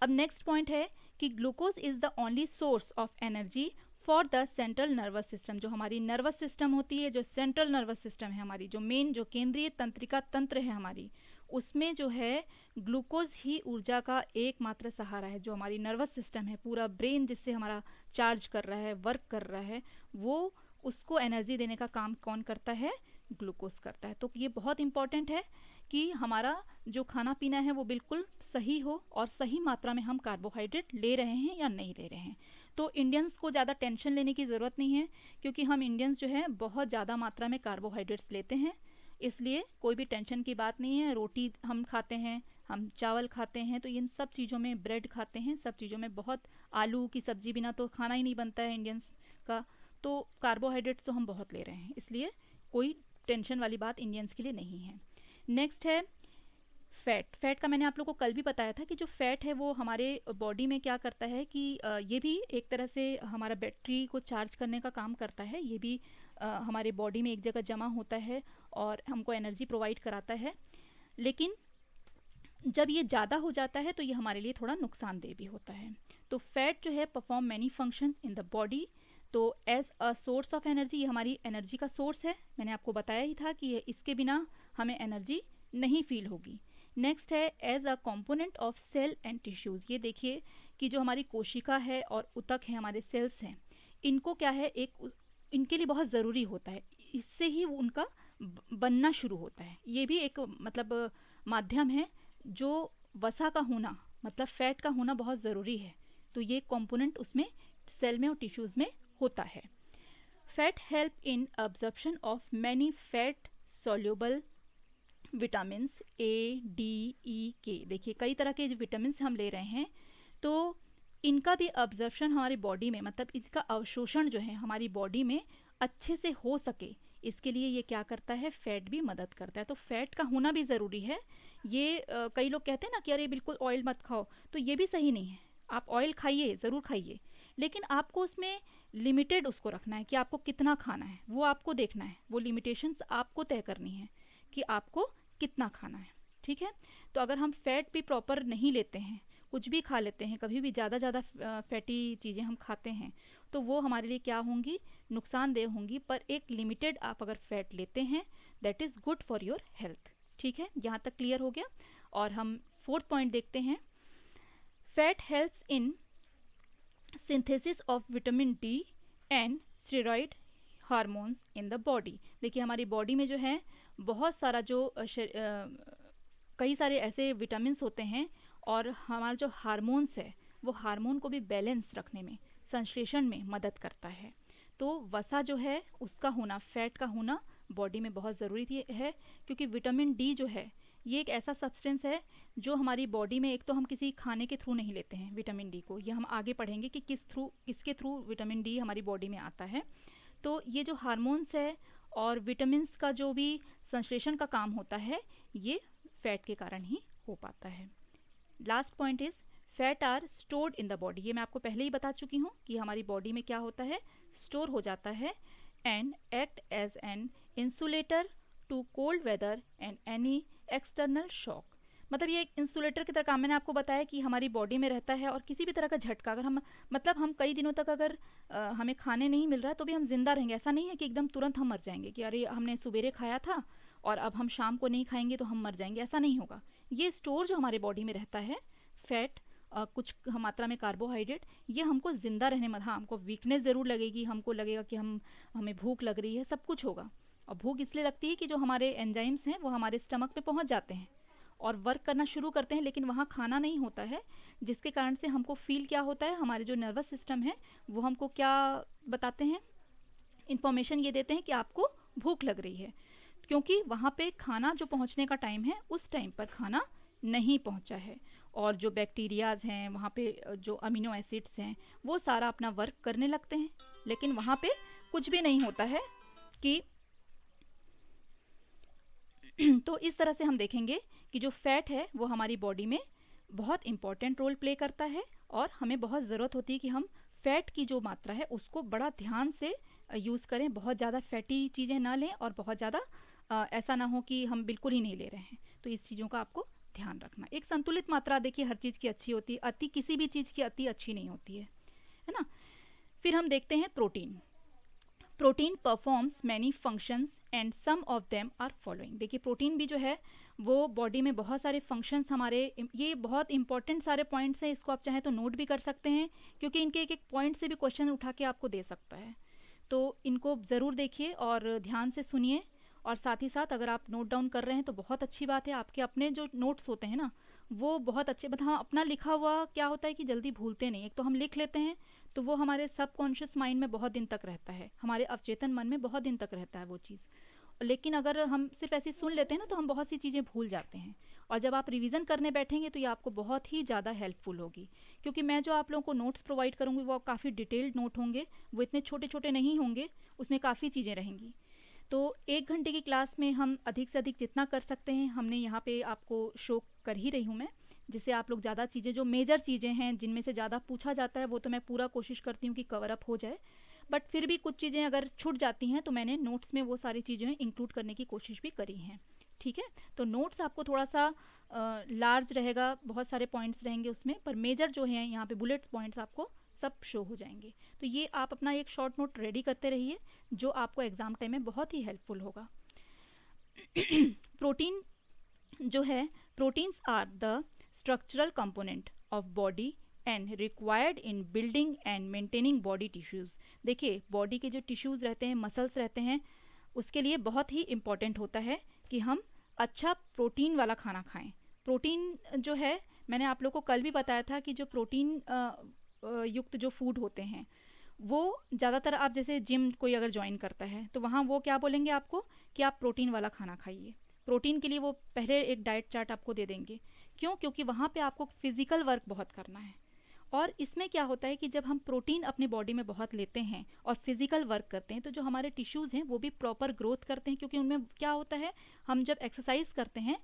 अब नेक्स्ट पॉइंट है कि glucose is the only source of energy for the central nervous system. जो हमारी नर्वस सिस्टम होती है, जो सेंट्रल नर्वस सिस्टम है हमारी, जो मेन जो केंद्रीय तंत्रिका तंत्र है हमारी, उसमें जो है ग्लूकोज ही ऊर्जा का एकमात्र सहारा है। जो हमारी नर्वस सिस्टम है, पूरा ब्रेन जिससे हमारा चार्ज कर रहा है, वर्क कर रहा है, वो उसको एनर्जी देने का काम कौन करता है? ग्लूकोज करता है। तो ये बहुत इंपॉर्टेंट है कि हमारा जो खाना पीना है वो बिल्कुल सही हो और सही मात्रा में हम कार्बोहाइड्रेट ले रहे हैं या नहीं ले रहे हैं। तो इंडियंस को ज़्यादा टेंशन लेने की ज़रूरत नहीं है, क्योंकि हम इंडियंस जो है बहुत ज़्यादा मात्रा में कार्बोहाइड्रेट्स लेते हैं, इसलिए कोई भी टेंशन की बात नहीं है। रोटी हम खाते हैं, हम चावल खाते हैं, तो इन सब चीज़ों में, ब्रेड खाते हैं, सब चीज़ों में बहुत, आलू की सब्जी बिना तो खाना ही नहीं बनता है इंडियंस का। तो कार्बोहाइड्रेट्स तो हम बहुत ले रहे हैं, इसलिए कोई टेंशन वाली बात इंडियंस के लिए नहीं है। नेक्स्ट है फैट। फैट का मैंने आप लोगों को कल भी बताया था कि जो फैट है वो हमारे बॉडी में क्या करता है कि ये भी एक तरह से हमारा बैटरी को चार्ज करने का काम करता है। ये भी हमारे बॉडी में एक जगह जमा होता है और हमको एनर्जी प्रोवाइड कराता है, लेकिन जब ये ज़्यादा हो जाता है तो ये हमारे लिए थोड़ा नुकसानदेह भी होता है। तो फैट जो है perform many functions in the body. तो as a source of energy, ये हमारी एनर्जी का सोर्स है। मैंने आपको बताया ही था कि इसके बिना हमें एनर्जी नहीं फील होगी। नेक्स्ट है as a component of cell and tissues. ये देखिए कि जो हमारी कोशिका है और ऊतक है, हमारे सेल्स हैं, इनको क्या है, एक इनके लिए बहुत ज़रूरी होता है, इससे ही उनका बनना शुरू होता है। ये भी एक मतलब माध्यम है जो वसा का होना, मतलब फैट का होना बहुत ज़रूरी है। तो ये कंपोनेंट उसमें सेल में और टिश्यूज़ में होता है। Fat help in absorption of many fat soluble vitamin A, D, E, K. देखिए कई तरह के विटामिन हम ले रहे हैं, तो इनका भी अब्जॉर्प्शन हमारी बॉडी में, मतलब इसका अवशोषण जो है हमारी बॉडी में अच्छे से हो सके, इसके लिए ये क्या करता है, फैट भी मदद करता है। तो फैट का होना भी ज़रूरी है। ये कई लोग कहते हैं ना कि अरे बिल्कुल ऑयल मत खाओ, तो ये भी सही नहीं है। आप ऑयल खाइए, ज़रूर खाइए, लेकिन आपको उसमें लिमिटेड उसको रखना है कि आपको कितना खाना है, वो आपको देखना है, वो लिमिटेशंस आपको तय करनी है कि आपको कितना खाना है। ठीक है, तो अगर हम फैट भी प्रॉपर नहीं लेते हैं, कुछ भी खा लेते हैं, कभी भी ज़्यादा फैटी चीज़ें हम खाते हैं, तो वो हमारे लिए क्या होंगी, नुकसानदेह होंगी। पर एक लिमिटेड आप अगर फैट लेते हैं, that is good for your health. ठीक है, यहाँ तक क्लियर हो गया। और हम फोर्थ पॉइंट देखते हैं। Fat helps in synthesis of vitamin D and steroid hormones in the body. देखिए हमारी बॉडी में जो है बहुत सारा जो कई सारे ऐसे विटामिन्स होते हैं, और हमारा जो हार्मोन्स है वो हार्मोन को भी बैलेंस रखने में, संश्लेषण में मदद करता है। तो वसा जो है उसका होना, फैट का होना बॉडी में बहुत ज़रूरी है, क्योंकि विटामिन डी जो है ये एक ऐसा सब्सटेंस है जो हमारी बॉडी में, एक तो हम किसी खाने के थ्रू नहीं लेते हैं विटामिन डी को, ये हम आगे पढ़ेंगे कि किसके थ्रू विटामिन डी हमारी बॉडी में आता है। तो ये जो हार्मोन्स है और विटामिन्स का जो भी संश्लेषण का काम होता है, ये फैट के कारण ही हो पाता है। Last point is fat are stored in the body. ये मैं आपको पहले ही बता चुकी हूँ कि हमारी बॉडी में क्या होता है, स्टोर हो जाता है, and act as an insulator to cold weather and any external shock. मतलब ये एक इंसुलेटर की तरह काम, मैंने आपको बताया कि हमारी बॉडी में रहता है, और किसी भी तरह का झटका अगर हम, मतलब हम कई दिनों तक अगर हमें खाने नहीं मिल रहा है तो भी हम जिंदा रहेंगे। ऐसा नहीं है कि एकदम तुरंत हम मर जाएंगे कि अरे हमने सुबेरे खाया था और अब हम शाम को नहीं खाएंगे तो हम मर जाएंगे, ऐसा नहीं होगा। ये स्टोर जो हमारे बॉडी में रहता है, फैट, कुछ मात्रा में कार्बोहाइड्रेट, ये हमको ज़िंदा रहने में, हाँ हमको वीकनेस ज़रूर लगेगी, हमको लगेगा कि हमें भूख लग रही है, सब कुछ होगा। और भूख इसलिए लगती है कि जो हमारे एंजाइम्स हैं वो हमारे स्टमक पे पहुंच जाते हैं और वर्क करना शुरू करते हैं, लेकिन वहाँ खाना नहीं होता है, जिसके कारण से हमको फील क्या होता है, हमारे जो नर्वस सिस्टम है वो हमको क्या बताते हैं, इन्फॉर्मेशन ये देते हैं कि आपको भूख लग रही है, क्योंकि वहाँ पे खाना जो पहुँचने का टाइम है उस टाइम पर खाना नहीं पहुँचा है, और जो बैक्टीरियाज़ हैं वहाँ पे, जो अमीनो एसिड्स हैं, वो सारा अपना वर्क करने लगते हैं, लेकिन वहाँ पे कुछ भी नहीं होता है कि तो इस तरह से हम देखेंगे कि जो फैट है वो हमारी बॉडी में बहुत इंपॉर्टेंट रोल प्ले करता है और हमें बहुत ज़रूरत होती है कि हम फैट की जो मात्रा है उसको बड़ा ध्यान से यूज़ करें, बहुत ज़्यादा फैटी चीज़ें ना लें और बहुत ज़्यादा ऐसा ना हो कि हम बिल्कुल ही नहीं ले रहे हैं। तो इस चीज़ों का आपको ध्यान रखना। एक संतुलित मात्रा देखिए हर चीज़ की अच्छी होती है, अति किसी भी चीज़ की अति अच्छी नहीं होती है ना। फिर हम देखते हैं protein. Protein performs many functions and some of them are following. देखिए प्रोटीन भी जो है वो बॉडी में बहुत सारे फंक्शंस हमारे, ये बहुत इंपॉर्टेंट सारे पॉइंट्स हैं, इसको आप चाहें तो नोट भी कर सकते हैं क्योंकि इनके एक एक पॉइंट से भी क्वेश्चन उठा के आपको दे सकता है। तो इनको ज़रूर देखिए और ध्यान से सुनिए, और साथ ही साथ अगर आप नोट डाउन कर रहे हैं तो बहुत अच्छी बात है। आपके अपने जो नोट्स होते हैं ना वो बहुत अच्छे, मतलब हाँ, अपना लिखा हुआ क्या होता है कि जल्दी भूलते नहीं। एक तो हम लिख लेते हैं तो वो हमारे सबकॉन्शियस माइंड में बहुत दिन तक रहता है, हमारे अवचेतन मन में बहुत दिन तक रहता है वो चीज़। लेकिन अगर हम सिर्फ ऐसे सुन लेते हैं ना तो हम बहुत सी चीज़ें भूल जाते हैं, और जब आप रिवीजन करने बैठेंगे तो ये आपको बहुत ही ज़्यादा हेल्पफुल होगी, क्योंकि मैं जो आप लोगों को नोट्स प्रोवाइड करूँगी वो काफ़ी डिटेल्ड नोट होंगे, वो इतने छोटे छोटे नहीं होंगे, उसमें काफ़ी चीज़ें रहेंगी। तो 1 घंटे की क्लास में हम अधिक से अधिक जितना कर सकते हैं हमने यहाँ पे आपको शो कर ही रही हूँ मैं, जिससे आप लोग ज़्यादा चीज़ें, जो मेजर चीज़ें हैं जिनमें से ज़्यादा पूछा जाता है वो तो मैं पूरा कोशिश करती हूँ कि कवर अप हो जाए, बट फिर भी कुछ चीज़ें अगर छूट जाती हैं तो मैंने नोट्स में वो सारी चीज़ें इंक्लूड करने की कोशिश भी करी हैं। ठीक है, तो नोट्स आपको थोड़ा सा लार्ज रहेगा, बहुत सारे पॉइंट्स रहेंगे उसमें, पर मेजर जो हैं यहाँ पे बुलेट्स पॉइंट्स आपको सब शो हो जाएंगे। तो ये आप अपना एक शॉर्ट नोट रेडी करते रहिए जो आपको एग्ज़ाम टाइम में बहुत ही हेल्पफुल होगा। प्रोटीन जो है, proteins are the structural component of body and required in building and maintaining body tissues. देखिए बॉडी के जो टिश्यूज़ रहते हैं, मसल्स रहते हैं, उसके लिए बहुत ही इम्पॉर्टेंट होता है कि हम अच्छा प्रोटीन वाला खाना खाएं। प्रोटीन जो है, मैंने आप लोग को कल भी बताया था कि जो प्रोटीन युक्त जो फूड होते हैं वो ज़्यादातर, आप जैसे जिम कोई अगर ज्वाइन करता है तो वहाँ वो क्या बोलेंगे आपको कि आप प्रोटीन वाला खाना खाइए। प्रोटीन के लिए वो पहले एक डाइट चार्ट आपको दे देंगे। क्यों? क्योंकि वहाँ पे आपको फिजिकल वर्क बहुत करना है, और इसमें क्या होता है कि जब हम प्रोटीन अपने बॉडी में बहुत लेते हैं और फिजिकल वर्क करते हैं तो जो हमारे टिश्यूज़ हैं वो भी प्रॉपर ग्रोथ करते हैं, क्योंकि उनमें क्या होता है, हम जब एक्सरसाइज करते हैं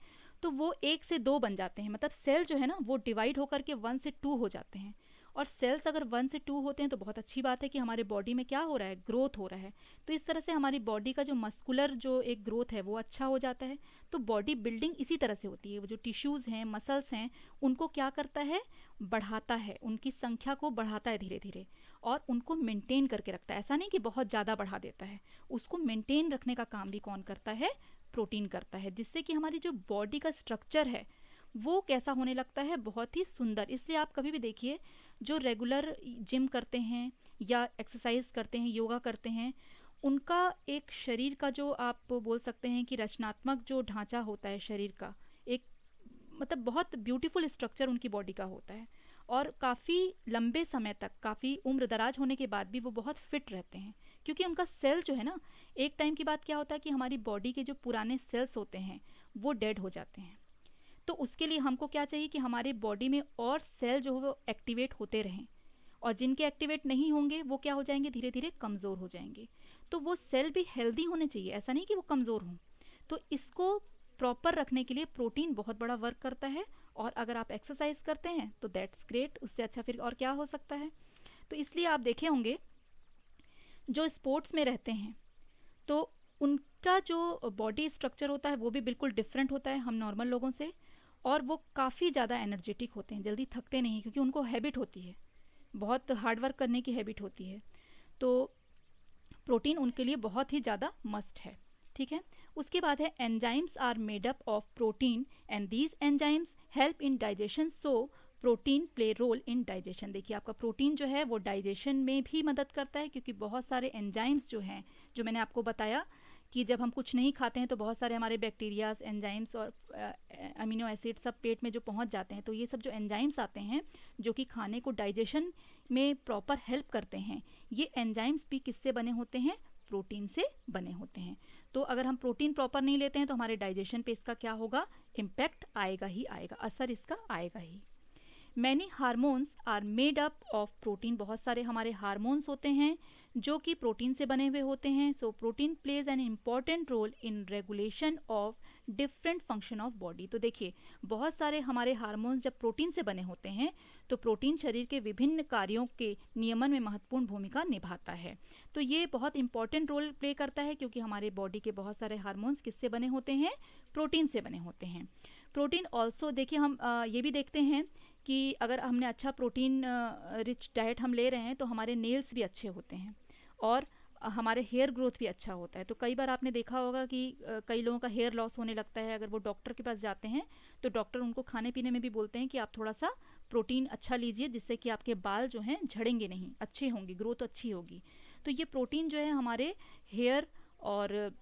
तो वो 1 से 2 बन जाते हैं, मतलब सेल जो है ना वो डिवाइड होकर के 1 से 2 हो जाते हैं। और सेल्स अगर 1 से 2 होते हैं तो बहुत अच्छी बात है कि हमारे बॉडी में क्या हो रहा है, ग्रोथ हो रहा है। तो इस तरह से हमारी बॉडी का जो मस्कुलर जो एक ग्रोथ है वो अच्छा हो जाता है। तो बॉडी बिल्डिंग इसी तरह से होती है, वो जो टिश्यूज़ हैं, मसल्स हैं, उनको क्या करता है, बढ़ाता है, उनकी संख्या को बढ़ाता है धीरे धीरे, और उनको मेंटेन करके रखता है। ऐसा नहीं कि बहुत ज़्यादा बढ़ा देता है, उसको मेंटेन रखने का काम भी कौन करता है, प्रोटीन करता है, जिससे कि हमारी जो बॉडी का स्ट्रक्चर है वो कैसा होने लगता है, बहुत ही सुंदर। इसलिए आप कभी भी देखिए जो रेगुलर जिम करते हैं या एक्सरसाइज करते हैं, योगा करते हैं, उनका एक शरीर का जो आप बोल सकते हैं कि रचनात्मक जो ढांचा होता है शरीर का, एक मतलब बहुत ब्यूटीफुल स्ट्रक्चर उनकी बॉडी का होता है, और काफ़ी लंबे समय तक, काफ़ी उम्र दराज होने के बाद भी वो बहुत फिट रहते हैं, क्योंकि उनका सेल जो है ना, एक टाइम के बाद क्या होता है कि हमारी बॉडी के जो पुराने सेल्स होते हैं वो डेड हो जाते हैं। तो उसके लिए हमको क्या चाहिए कि हमारे बॉडी में और सेल जो है वो एक्टिवेट होते रहें, और जिनके एक्टिवेट नहीं होंगे वो क्या हो जाएंगे, धीरे धीरे कमज़ोर हो जाएंगे। तो वो सेल भी हेल्दी होने चाहिए, ऐसा नहीं कि वो कमज़ोर हों। तो इसको प्रॉपर रखने के लिए प्रोटीन बहुत बड़ा वर्क करता है, और अगर आप एक्सरसाइज करते हैं तो दैट्स ग्रेट, उससे अच्छा फिर और क्या हो सकता है। तो इसलिए आप देखे होंगे जो स्पोर्ट्स में रहते हैं तो उनका जो बॉडी स्ट्रक्चर होता है वो भी बिल्कुल डिफरेंट होता है हम नॉर्मल लोगों से, और वो काफ़ी ज़्यादा एनर्जेटिक होते हैं, जल्दी थकते नहीं, क्योंकि उनको हैबिट होती है, बहुत हार्ड वर्क करने की हैबिट होती है। तो प्रोटीन उनके लिए बहुत ही ज़्यादा मस्ट है। ठीक है, उसके बाद है enzymes are made up of protein and these enzymes help in digestion, so protein play role in digestion. देखिए आपका प्रोटीन जो है वो डाइजेशन में भी मदद करता है, क्योंकि बहुत सारे एंजाइम्स जो हैं, जो मैंने आपको बताया कि जब हम कुछ नहीं खाते हैं तो बहुत सारे हमारे बैक्टीरियाज, एंजाइम्स और अमीनो एसिड सब पेट में जो पहुंच जाते हैं, तो ये सब जो एंजाइम्स आते हैं जो कि खाने को डाइजेशन में प्रॉपर हेल्प करते हैं, ये एंजाइम्स भी किससे बने होते हैं, प्रोटीन से बने होते हैं। तो अगर हम प्रोटीन प्रॉपर नहीं लेते हैं तो हमारे डाइजेशन पे इसका क्या होगा, इम्पैक्ट आएगा ही आएगा, असर इसका आएगा ही। Many hormones are made up of protein, बहुत सारे हमारे हार्मोन्स होते हैं जो कि प्रोटीन से बने हुए होते हैं. So protein plays an important role in regulation of different function of body. तो देखिए बहुत सारे हमारे हार्मोन्स जब प्रोटीन से बने होते हैं तो प्रोटीन शरीर के विभिन्न कार्यों के नियमन में महत्वपूर्ण भूमिका निभाता है. तो ये बहुत इंपॉर्टेंट रोल प्ले करता है क्योंकि हमारे बॉडी के बहुत सारे हार्मोन्स किससे बने होते हैं, प्रोटीन से बने होते हैं. प्रोटीन ऑल्सो देखिए हम ये भी देखते हैं कि अगर हमने अच्छा प्रोटीन रिच डाइट हम ले रहे हैं तो हमारे नेल्स भी अच्छे होते हैं और हमारे हेयर ग्रोथ भी अच्छा होता है. तो कई बार आपने देखा होगा कि कई लोगों का हेयर लॉस होने लगता है. अगर वो डॉक्टर के पास जाते हैं तो डॉक्टर उनको खाने पीने में भी बोलते हैं कि आप थोड़ा सा प्रोटीन अच्छा लीजिए जिससे कि आपके बाल जो हैं झड़ेंगे नहीं, अच्छे होंगे, ग्रोथ अच्छी होगी. तो ये प्रोटीन जो है हमारे हेयर और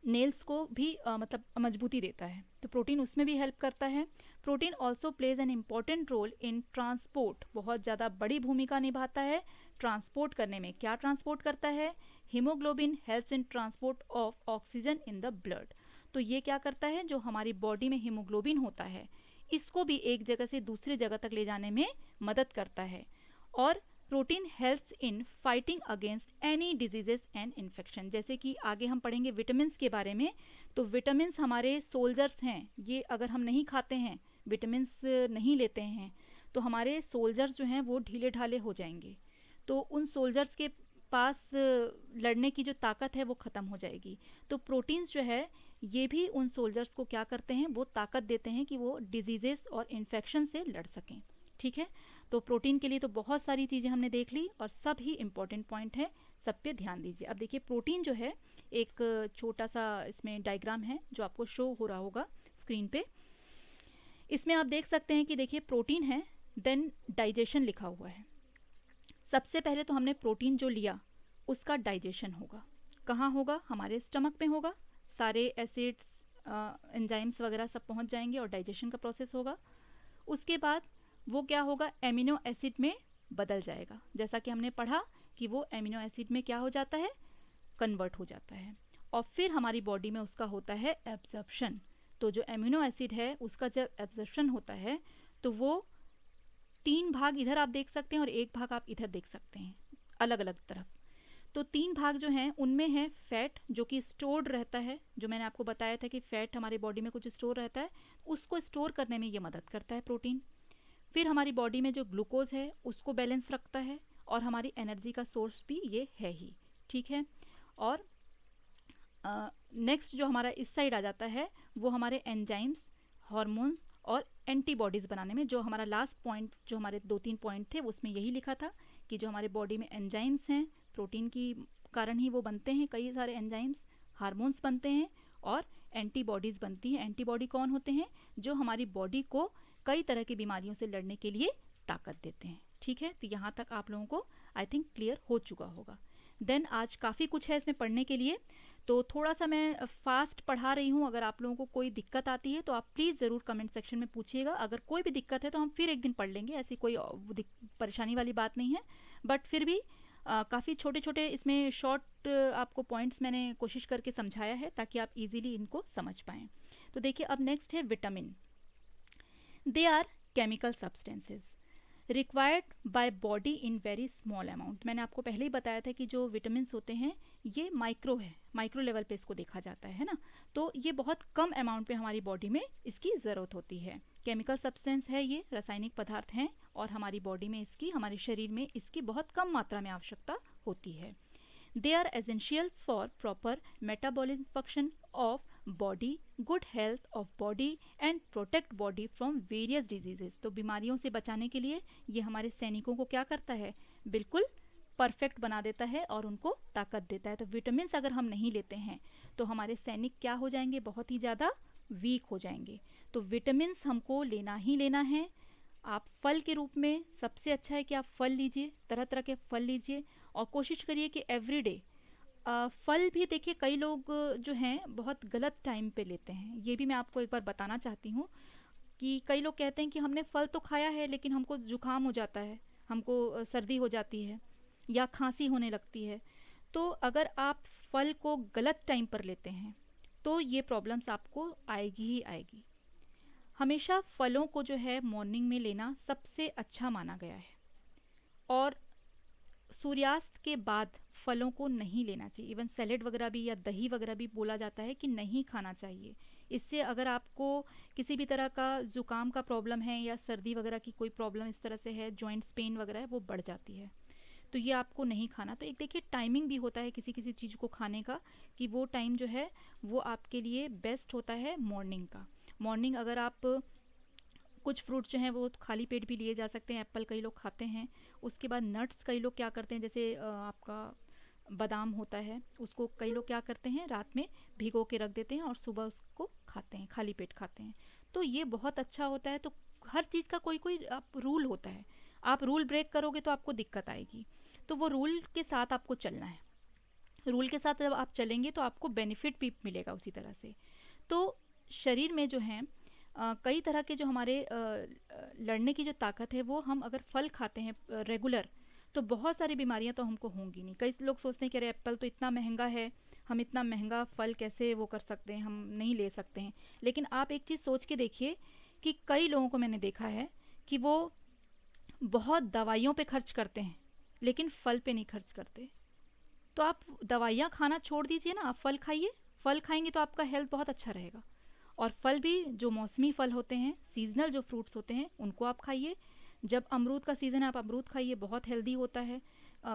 नेल्स को भी मतलब मजबूती देता है. तो प्रोटीन उसमें भी हेल्प करता है. Protein also plays an important role in transport, बहुत ज़्यादा बड़ी भूमिका निभाता है ट्रांसपोर्ट करने में. क्या ट्रांसपोर्ट करता है, haemoglobin helps in transport of oxygen in the blood. तो ये क्या करता है, जो हमारी बॉडी में हीमोग्लोबिन होता है इसको भी एक जगह से दूसरी जगह तक ले जाने में मदद करता है. और protein helps in fighting against any diseases and infection. जैसे कि आगे हम पढ़ेंगे विटामिन्स के बारे में. तो विटामिन्स हमारे सोल्जर्स हैं, ये अगर हम नहीं खाते हैं, विटामिन्स नहीं लेते हैं तो हमारे सोल्जर्स जो हैं वो ढीले ढाले हो जाएंगे. तो उन सोल्जर्स के पास लड़ने की जो ताकत है वो ख़त्म हो जाएगी. तो प्रोटीन्स जो है ये भी उन सोल्जर्स को क्या करते हैं, वो ताकत देते हैं कि वो डिजीजेस और इन्फेक्शन से लड़ सकें. ठीक है, तो प्रोटीन के लिए तो बहुत सारी चीज़ें हमने देख ली और सब ही इम्पोर्टेंट पॉइंट है, सब पे ध्यान दीजिए. अब देखिए प्रोटीन जो है एक छोटा सा इसमें डायग्राम है जो आपको शो हो रहा होगा स्क्रीन पे. इसमें आप देख सकते हैं कि देखिए प्रोटीन है, देन डाइजेशन लिखा हुआ है. सबसे पहले तो हमने प्रोटीन जो लिया उसका डाइजेशन होगा. कहाँ होगा, हमारे स्टमक में होगा. सारे एसिड्स एंजाइम्स वगैरह सब पहुँच जाएंगे और डाइजेशन का प्रोसेस होगा. उसके बाद वो क्या होगा, एमिनो एसिड में बदल जाएगा. जैसा कि हमने पढ़ा कि वो एमिनो एसिड में क्या हो जाता है, कन्वर्ट हो जाता है. और फिर हमारी बॉडी में उसका होता है एब्जॉर्प्शन. तो जो एमिनो एसिड है उसका जब एब्जॉर्प्शन होता है तो वो 3 भाग इधर आप देख सकते हैं और 1 भाग आप इधर देख सकते हैं अलग अलग तरफ. तो 3 भाग जो हैं उनमें है फैट जो कि स्टोर्ड रहता है, जो मैंने आपको बताया था कि फैट हमारी बॉडी में कुछ स्टोर रहता है, उसको स्टोर करने में ये मदद करता है प्रोटीन. फिर हमारी बॉडी में जो ग्लूकोज है उसको बैलेंस रखता है और हमारी एनर्जी का सोर्स भी ये है ही. ठीक है, और नेक्स्ट जो हमारा इस साइड आ जाता है वो हमारे एंजाइम्स, हार्मोन्स और एंटीबॉडीज़ बनाने में. जो हमारा लास्ट पॉइंट, जो हमारे 2-3 पॉइंट थे उसमें यही लिखा था कि जो हमारे बॉडी में एंजाइम्स हैं प्रोटीन की कारण ही वो बनते हैं. कई सारे एंजाइम्स, हार्मोन्स बनते हैं और एंटीबॉडीज़ बनती हैं. एंटीबॉडी कौन होते हैं, जो हमारी बॉडी को कई तरह की बीमारियों से लड़ने के लिए ताकत देते हैं. ठीक है, तो यहाँ तक आप लोगों को आई थिंक क्लियर हो चुका होगा. देन आज काफ़ी कुछ है इसमें पढ़ने के लिए, तो थोड़ा सा मैं फास्ट पढ़ा रही हूँ. अगर आप लोगों को कोई दिक्कत आती है तो आप प्लीज़ ज़रूर कमेंट सेक्शन में पूछिएगा. अगर कोई भी दिक्कत है तो हम फिर एक दिन पढ़ लेंगे, ऐसी कोई परेशानी वाली बात नहीं है. बट फिर भी काफ़ी छोटे छोटे इसमें शॉर्ट आपको पॉइंट्स मैंने कोशिश करके समझाया है ताकि आप इजीली इनको समझ पाएँ. तो देखिए अब नेक्स्ट है vitamin. They are chemical substances required by body in very small amount. मैंने आपको पहले ही बताया था कि जो विटामिन्स होते हैं ये माइक्रो है, माइक्रो लेवल पे इसको देखा जाता है ना. तो ये बहुत कम अमाउंट पे हमारी बॉडी में इसकी ज़रूरत होती है. केमिकल सब्सटेंस है, ये रासायनिक पदार्थ हैं और हमारी बॉडी में इसकी, हमारे शरीर में इसकी बहुत कम मात्रा में आवश्यकता होती है. They are essential for proper metabolism function of body, good health of body and protect body from various diseases. तो बीमारियों से बचाने के लिए ये हमारे सैनिकों को क्या करता है, बिल्कुल परफेक्ट बना देता है और उनको ताकत देता है. तो विटामिन्स अगर हम नहीं लेते हैं तो हमारे सैनिक क्या हो जाएंगे, बहुत ही ज़्यादा वीक हो जाएंगे. तो विटामिन्स हमको लेना ही लेना है. आप फल के रूप में सबसे अच्छा है कि आप फल लीजिए, तरह तरह के फल लीजिए और कोशिश करिए कि एवरीडे फल भी. देखिए कई लोग जो हैं बहुत गलत टाइम पे लेते हैं, ये भी मैं आपको एक बार बताना चाहती हूँ कि कई लोग कहते हैं कि हमने फल तो खाया है लेकिन हमको जुकाम हो जाता है, हमको सर्दी हो जाती है या खांसी होने लगती है. तो अगर आप फल को गलत टाइम पर लेते हैं तो ये प्रॉब्लम्स आपको आएगी ही आएगी. हमेशा फलों को जो है मॉर्निंग में लेना सबसे अच्छा माना गया है, और सूर्यास्त के बाद फलों को नहीं लेना चाहिए। इवन सैलेड वगैरह भी या दही वगैरह भी बोला जाता है कि नहीं खाना चाहिए। इससे अगर आपको किसी भी तरह का ज़ुकाम का प्रॉब्लम है या सर्दी वगैरह की कोई प्रॉब्लम इस तरह से है, जॉइंट्स पेन वगैरह है, वो बढ़ जाती है। तो ये आपको नहीं खाना। तो एक देखिए टाइमिंग भी होता है किसी किसी चीज़ को खाने का, कि वो टाइम जो है वो आपके लिए बेस्ट होता है मॉर्निंग का। मॉर्निंग अगर आप कुछ फ्रूट जो हैं वो खाली पेट भी लिए जा सकते हैं, एप्पल कई लोग खाते हैं। उसके बाद नट्स कई लोग क्या करते हैं, जैसे आपका बादाम होता है, उसको कई लोग क्या करते हैं रात में भिगो के रख देते हैं और सुबह उसको खाते हैं, खाली पेट खाते हैं। तो ये बहुत अच्छा होता है। तो हर चीज़ का कोई कोई आप रूल होता है, आप रूल ब्रेक करोगे तो आपको दिक्कत आएगी। तो वो रूल के साथ आपको चलना है। रूल के साथ जब आप चलेंगे तो आपको बेनिफिट भी मिलेगा उसी तरह से। तो शरीर में जो है कई तरह के जो हमारे लड़ने की जो ताकत है, वो हम अगर फल खाते हैं रेगुलर, तो बहुत सारी बीमारियां तो हमको होंगी नहीं। कई लोग सोचते हैं कि अरे एप्पल तो इतना महंगा है, हम इतना महंगा फल कैसे वो कर सकते हैं, हम नहीं ले सकते हैं। लेकिन आप एक चीज़ सोच के देखिए कि कई लोगों को मैंने देखा है कि वो बहुत दवाइयों पे खर्च करते हैं लेकिन फल पे नहीं खर्च करते। तो आप दवाइयाँ खाना छोड़ दीजिए ना, आप फल खाइए। फल खाएंगे तो आपका हेल्थ बहुत अच्छा रहेगा। और फल भी जो मौसमी फल होते हैं, सीजनल जो फ्रूट्स होते हैं, उनको आप खाइए। जब अमरूद का सीज़न है आप अमरूद खाइए, बहुत हेल्दी होता है।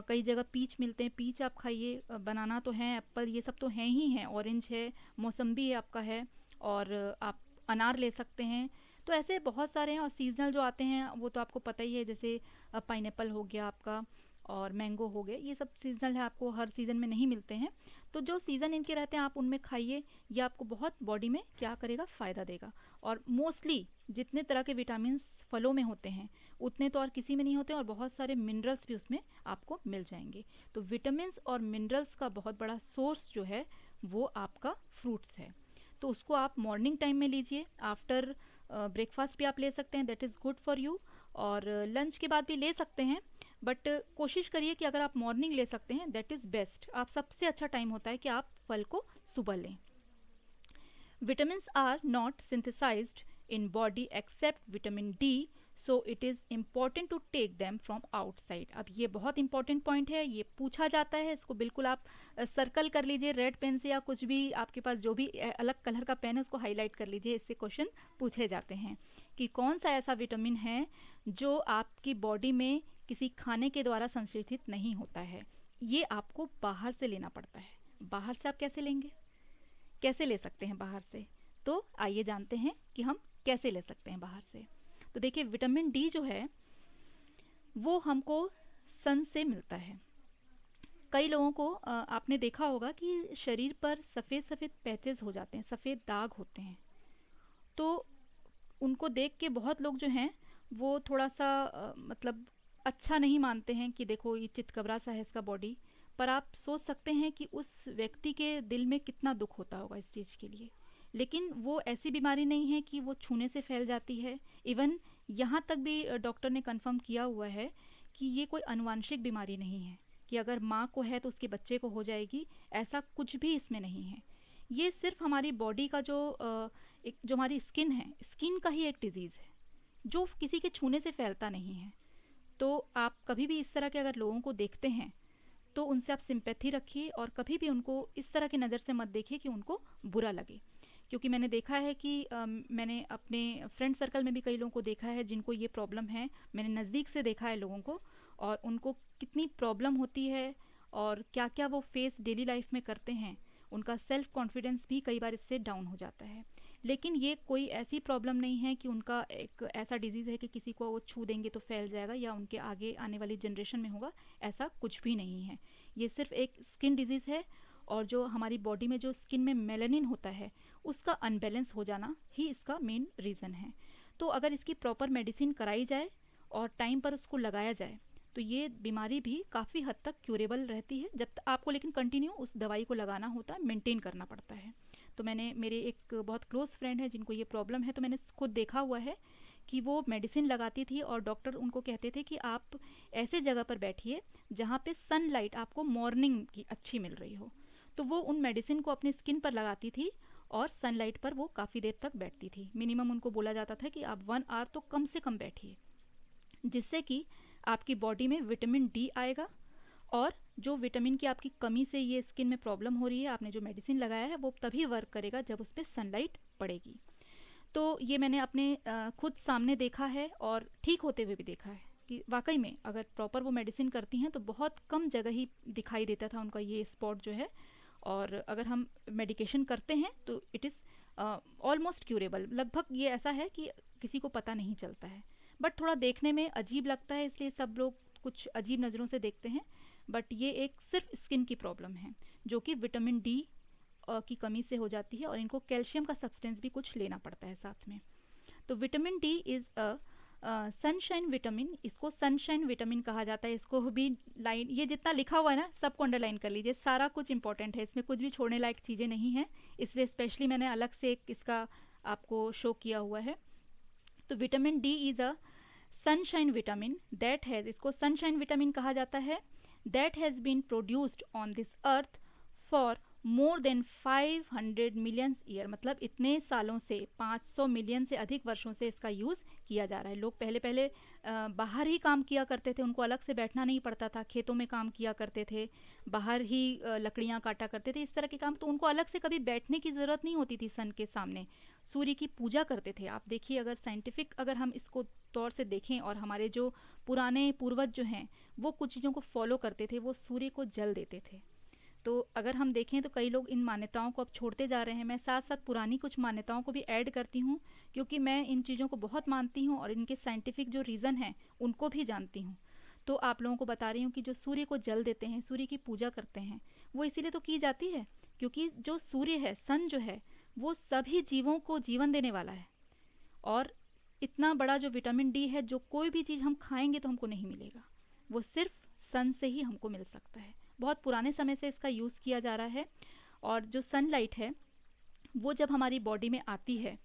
कई जगह पीच मिलते हैं, पीच आप खाइए। बनाना तो है, एप्पल ये सब तो हैं ही हैं, ऑरेंज है, मौसम्बी है आपका है, और आप अनार ले सकते हैं। तो ऐसे बहुत सारे हैं। और सीजनल जो आते हैं वो तो आपको पता ही है, जैसे पाइनएप्पल हो गया आपका, और मैंगो हो गए, ये सब सीजनल है, आपको हर सीज़न में नहीं मिलते हैं। तो जो सीज़न इनके रहते हैं आप उनमें खाइए, ये आपको बहुत बॉडी में क्या करेगा, फ़ायदा देगा। और मोस्टली जितने तरह के विटामिन फलों में होते हैं उतने तो और किसी में नहीं होते, और बहुत सारे मिनरल्स भी उसमें आपको मिल जाएंगे। तो विटामिन्स और मिनरल्स का बहुत बड़ा सोर्स जो है वो आपका फ्रूट्स है। तो उसको आप मॉर्निंग टाइम में लीजिए, आफ्टर ब्रेकफास्ट भी आप ले सकते हैं, that is good for you. और लंच के बाद भी ले सकते हैं, बट कोशिश करिए कि अगर आप मॉर्निंग ले सकते हैं दैट इज़ बेस्ट। आप सबसे अच्छा टाइम होता है कि आप फल को सुबह लें। Vitamins are not synthesized in body except vitamin D, so it is important to take them from outside. अब ये बहुत इंपॉर्टेंट पॉइंट है, ये पूछा जाता है, इसको बिल्कुल आप सर्कल कर लीजिए रेड पेन से, या कुछ भी आपके पास जो भी अलग कलर का पेन है उसको हाईलाइट कर लीजिए। इससे क्वेश्चन पूछे जाते हैं कि कौन सा ऐसा विटामिन है जो आपकी बॉडी में किसी खाने के द्वारा संश्लेषित नहीं होता है। ये आपको बाहर से लेना पड़ता है। बाहर से आप कैसे लेंगे, कैसे ले सकते हैं बाहर से? तो आइए जानते हैं कि हम कैसे ले सकते हैं बाहर से। तो देखिए विटामिन डी जो है वो हमको सन से मिलता है। कई लोगों को आपने देखा होगा कि शरीर पर सफ़ेद सफ़ेद पैचेस हो जाते हैं, सफ़ेद दाग होते हैं। तो उनको देख के बहुत लोग जो हैं वो थोड़ा सा मतलब अच्छा नहीं मानते हैं कि देखो ये चितकबरा सा है इसका बॉडी। पर आप सोच सकते हैं कि उस व्यक्ति के दिल में कितना दुख होता होगा इस चीज़ के लिए। लेकिन वो ऐसी बीमारी नहीं है कि वो छूने से फैल जाती है। इवन यहाँ तक भी डॉक्टर ने कंफर्म किया हुआ है कि ये कोई आनुवंशिक बीमारी नहीं है कि अगर माँ को है तो उसके बच्चे को हो जाएगी, ऐसा कुछ भी इसमें नहीं है। ये सिर्फ हमारी बॉडी का एक जो हमारी स्किन है, स्किन का ही एक डिजीज़ है जो किसी के छूने से फैलता नहीं है। तो आप कभी भी इस तरह के अगर लोगों को देखते हैं तो उनसे आप सिंपैथी रखिए, और कभी भी उनको इस तरह की नज़र से मत देखिए कि उनको बुरा लगे। क्योंकि मैंने देखा है कि मैंने अपने फ्रेंड सर्कल में भी कई लोगों को देखा है जिनको ये प्रॉब्लम है। मैंने नज़दीक से देखा है लोगों को, और उनको कितनी प्रॉब्लम होती है और क्या क्या वो फेस डेली लाइफ में करते हैं। उनका सेल्फ कॉन्फिडेंस भी कई बार इससे डाउन हो जाता है। लेकिन ये कोई ऐसी प्रॉब्लम नहीं है कि उनका एक ऐसा डिजीज़ है कि किसी को वो छू देंगे तो फैल जाएगा या उनके आगे आने वाली जनरेशन में होगा, ऐसा कुछ भी नहीं है। ये सिर्फ एक स्किन डिजीज़ है, और जो हमारी बॉडी में जो स्किन में मेलानिन होता है उसका अनबैलेंस हो जाना ही इसका मेन रीज़न है। तो अगर इसकी प्रॉपर मेडिसिन कराई जाए और टाइम पर उसको लगाया जाए तो ये बीमारी भी काफ़ी हद तक क्यूरेबल रहती है। जब आपको लेकिन कंटिन्यू उस दवाई को लगाना होता है, मेंटेन करना पड़ता है। तो मैंने, मेरे एक बहुत क्लोज़ फ्रेंड है जिनको ये प्रॉब्लम है, तो मैंने खुद देखा हुआ है कि वो मेडिसिन लगाती थी और डॉक्टर उनको कहते थे कि आप ऐसे जगह पर बैठिए जहाँ पे सनलाइट आपको मॉर्निंग की अच्छी मिल रही हो। तो वो उन मेडिसिन को अपनी स्किन पर लगाती थी और सनलाइट पर वो काफ़ी देर तक बैठती थी। मिनिमम उनको बोला जाता था कि आप 1 आवर तो कम से कम बैठिए, जिससे कि आपकी बॉडी में विटामिन डी आएगा, और जो विटामिन की आपकी कमी से ये स्किन में प्रॉब्लम हो रही है, आपने जो मेडिसिन लगाया है वो तभी वर्क करेगा जब उस पर सनलाइट पड़ेगी। तो ये मैंने अपने खुद सामने देखा है और ठीक होते हुए भी देखा है कि वाकई में अगर प्रॉपर वो मेडिसिन करती हैं तो बहुत कम जगह ही दिखाई देता था उनका ये स्पॉट जो है, और अगर हम मेडिकेशन करते हैं तो इट इज़ ऑलमोस्ट क्यूरेबल। लगभग ये ऐसा है कि किसी को पता नहीं चलता है, बट थोड़ा देखने में अजीब लगता है, इसलिए सब लोग कुछ अजीब नज़रों से देखते हैं। बट ये एक सिर्फ स्किन की प्रॉब्लम है जो कि विटामिन डी की कमी से हो जाती है, और इनको कैल्शियम का सब्सटेंस भी कुछ लेना पड़ता है साथ में। तो vitamin D is a sunshine vitamin, इसको सनशाइन विटामिन कहा जाता है। इसको भी लाइन, ये जितना लिखा हुआ है ना सबको अंडरलाइन कर लीजिए, सारा कुछ इंपॉर्टेंट है, इसमें कुछ भी छोड़ने लायक चीज़ें नहीं हैं, इसलिए स्पेशली मैंने अलग से एक इसका आपको शो किया हुआ है। तो vitamin D is a sunshine vitamin that has, इसको सनशाइन विटामिन कहा जाता है, that has been produced on this earth for more than 500 million year, मतलब इतने सालों से 500 मिलियन से अधिक वर्षों से इसका यूज़ किया जा रहा है। लोग पहले पहले बाहर ही काम किया करते थे, उनको अलग से बैठना नहीं पड़ता था, खेतों में काम किया करते थे, बाहर ही लकड़ियाँ काटा करते थे, इस तरह के काम, तो उनको अलग से कभी बैठने की ज़रूरत नहीं होती थी सन के सामने। सूर्य की पूजा करते थे। आप देखिए, अगर साइंटिफिक अगर हम इसको तौर से देखें, और हमारे जो पुराने पूर्वज जो हैं वो कुछ चीज़ों को फॉलो करते थे, वो सूर्य को जल देते थे। तो अगर हम देखें तो कई लोग इन मान्यताओं को अब छोड़ते जा रहे हैं। मैं साथ साथ पुरानी कुछ मान्यताओं को भी ऐड करती हूँ, क्योंकि मैं इन चीज़ों को बहुत मानती हूँ और इनके साइंटिफिक जो रीज़न हैं उनको भी जानती हूँ। तो आप लोगों को बता रही हूँ कि जो सूर्य को जल देते हैं, सूर्य की पूजा करते हैं, वो इसीलिए तो की जाती है क्योंकि जो सूर्य है, सन जो है, वो सभी जीवों को जीवन देने वाला है, और इतना बड़ा जो विटामिन डी है, जो कोई भी चीज़ हम खाएंगे तो हमको नहीं मिलेगा, वो सिर्फ सन से ही हमको मिल सकता है। बहुत पुराने समय से इसका यूज़ किया जा रहा है। और जो सनलाइट है वो जब हमारी बॉडी में आती है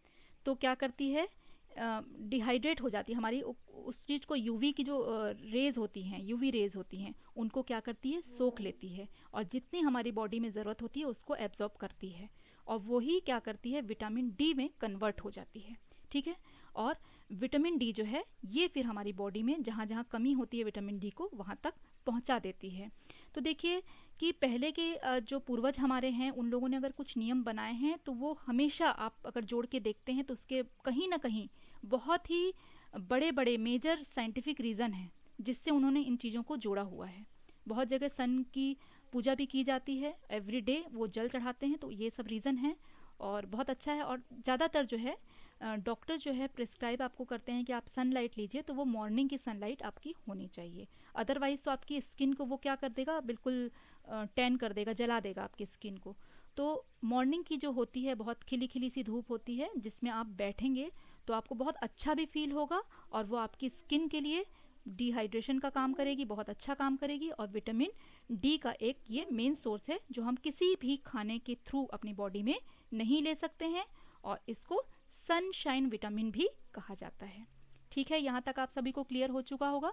तो क्या करती है, डिहाइड्रेट हो जाती है हमारी, उस चीज़ को यूवी की जो रेज़ होती हैं, यूवी रेज़ होती हैं, उनको क्या करती है, सोख लेती है, और जितनी हमारी बॉडी में ज़रूरत होती है उसको एब्जॉर्ब करती है, और वही क्या करती है, विटामिन डी में कन्वर्ट हो जाती है। ठीक है, और विटामिन डी जो है ये फिर हमारी बॉडी में जहाँ जहाँ कमी होती है विटामिन डी को वहाँ तक पहुँचा देती है। तो देखिए कि पहले के जो पूर्वज हमारे हैं, उन लोगों ने अगर कुछ नियम बनाए हैं तो वो हमेशा, आप अगर जोड़ के देखते हैं तो उसके कहीं ना कहीं बहुत ही बड़े बड़े मेजर साइंटिफिक रीज़न हैं जिससे उन्होंने इन चीज़ों को जोड़ा हुआ है। बहुत जगह सन की पूजा भी की जाती है, एवरी डे वो जल चढ़ाते हैं, तो ये सब रीज़न है और बहुत अच्छा है। और ज़्यादातर जो है डॉक्टर जो है प्रिस्क्राइब आपको करते हैं कि आप सनलाइट लीजिए, तो वो मॉर्निंग की सनलाइट आपकी होनी चाहिए, अदरवाइज़ तो आपकी स्किन को वो क्या कर देगा, बिल्कुल टैन कर देगा, जला देगा आपकी स्किन को। तो मॉर्निंग की जो होती है बहुत खिली खिली सी धूप होती है जिसमें आप बैठेंगे तो आपको बहुत अच्छा भी फील होगा, और वो आपकी स्किन के लिए डिहाइड्रेशन का काम करेगी, बहुत अच्छा काम करेगी, और विटामिन डी का एक ये मेन सोर्स है जो हम किसी भी खाने के थ्रू अपनी बॉडी में नहीं ले सकते हैं, और इसको सनशाइन विटामिन भी कहा जाता है। ठीक है, यहाँ तक आप सभी को क्लियर हो चुका होगा।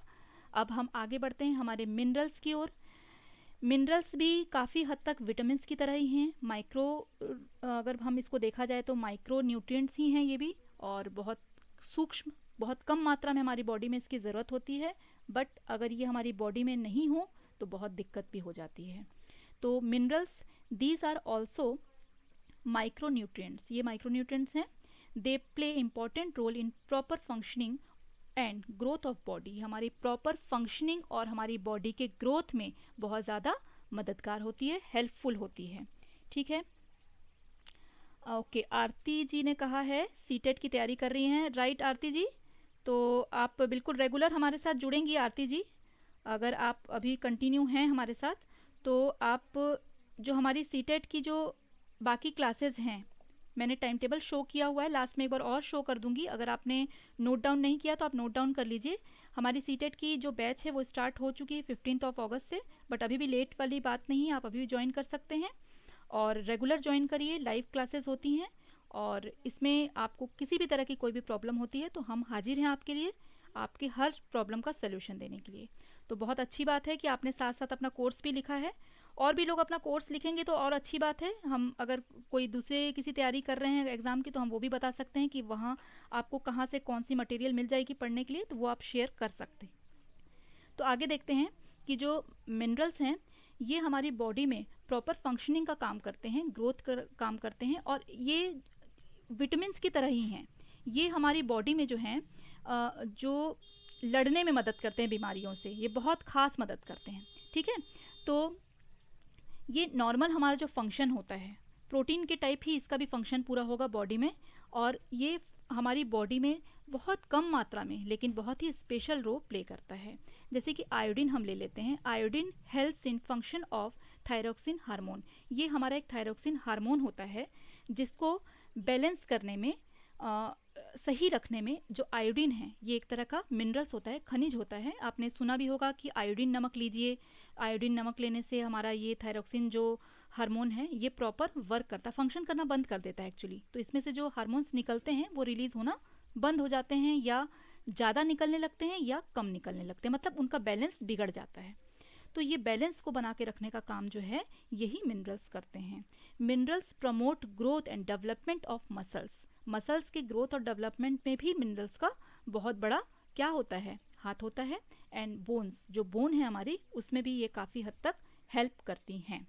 अब हम आगे बढ़ते हैं हमारे मिनरल्स की ओर। मिनरल्स भी काफ़ी हद तक विटामिन्स की तरह ही हैं, माइक्रो, अगर हम इसको देखा जाए तो माइक्रो न्यूट्रिएंट्स ही हैं ये भी, और बहुत सूक्ष्म, बहुत कम मात्रा में हमारी बॉडी में इसकी ज़रूरत होती है, बट अगर ये हमारी बॉडी में नहीं हो तो बहुत दिक्कत भी हो जाती है। तो minerals, these are also micro nutrients, ये माइक्रो न्यूट्रिएंट्स हैं, they play important role in proper functioning and growth of body, हमारी प्रॉपर फंक्शनिंग और हमारी बॉडी के ग्रोथ में बहुत ज़्यादा मददगार होती है, हेल्पफुल होती है। ठीक है, ओके, आरती जी ने कहा है सीटेट की तैयारी कर रही हैं, राइट आरती जी, तो आप बिल्कुल रेगुलर हमारे साथ जुड़ेंगी आरती जी, अगर आप अभी कंटिन्यू हैं हमारे साथ, तो आप जो हमारी सीटेट की जो बाकी क्लासेस हैं, मैंने टाइम टेबल शो किया हुआ है, लास्ट में एक बार और शो कर दूंगी, अगर आपने नोट डाउन नहीं किया तो आप नोट डाउन कर लीजिए। हमारी सीटेट की जो बैच है वो स्टार्ट हो चुकी है 15 अगस्त से, बट अभी भी लेट वाली बात नहीं है, आप अभी भी ज्वाइन कर सकते हैं, और रेगुलर ज्वाइन करिए, लाइव क्लासेस होती हैं, और इसमें आपको किसी भी तरह की कोई भी प्रॉब्लम होती है तो हम हाजिर हैं आपके लिए, आपकी हर प्रॉब्लम का सलूशन देने के लिए। तो बहुत अच्छी बात है कि आपने साथ साथ अपना कोर्स भी लिखा है, और भी लोग अपना कोर्स लिखेंगे तो और अच्छी बात है। हम अगर कोई दूसरे किसी तैयारी कर रहे हैं एग्ज़ाम की तो हम वो भी बता सकते हैं कि वहाँ आपको कहाँ से कौन सी मटेरियल मिल जाएगी पढ़ने के लिए, तो वो आप शेयर कर सकते हैं। तो आगे देखते हैं कि जो मिनरल्स हैं ये हमारी बॉडी में प्रॉपर फंक्शनिंग का काम करते हैं, ग्रोथ का काम करते हैं, और ये विटामिन्स की तरह ही हैं। ये हमारी बॉडी में जो हैं जो लड़ने में मदद करते हैं बीमारियों से, ये बहुत ख़ास मदद करते हैं। ठीक है, तो ये नॉर्मल हमारा जो फंक्शन होता है प्रोटीन के टाइप ही इसका भी फंक्शन पूरा होगा बॉडी में, और ये हमारी बॉडी में बहुत कम मात्रा में लेकिन बहुत ही स्पेशल रोल प्ले करता है। जैसे कि आयोडीन हम ले लेते हैं, iodine helps in function of thyroxine hormone. ये हमारा एक थायरोक्सिन हार्मोन होता है जिसको बैलेंस करने में सही रखने में जो आयोडीन है ये एक तरह का मिनरल्स होता है, खनिज होता है। आपने सुना भी होगा कि आयोडीन नमक लीजिए, आयोडीन नमक लेने से हमारा ये थायरोक्सिन जो हार्मोन है ये प्रॉपर वर्क करता, फंक्शन करना बंद कर देता है एक्चुअली। तो इसमें से जो हार्मोन्स निकलते हैं वो रिलीज़ होना बंद हो जाते हैं, या ज़्यादा निकलने लगते हैं या कम निकलने लगते हैं, मतलब उनका बैलेंस बिगड़ जाता है। तो ये बैलेंस को बना के रखने का काम जो है यही मिनरल्स करते हैं। Minerals promote growth and development of muscles. Muscles के ग्रोथ और डेवलपमेंट में भी मिनरल्स का बहुत बड़ा क्या होता है, हाथ होता है। एंड बोन्स, जो बोन है हमारी, उसमें भी ये काफ़ी हद तक हेल्प करती हैं।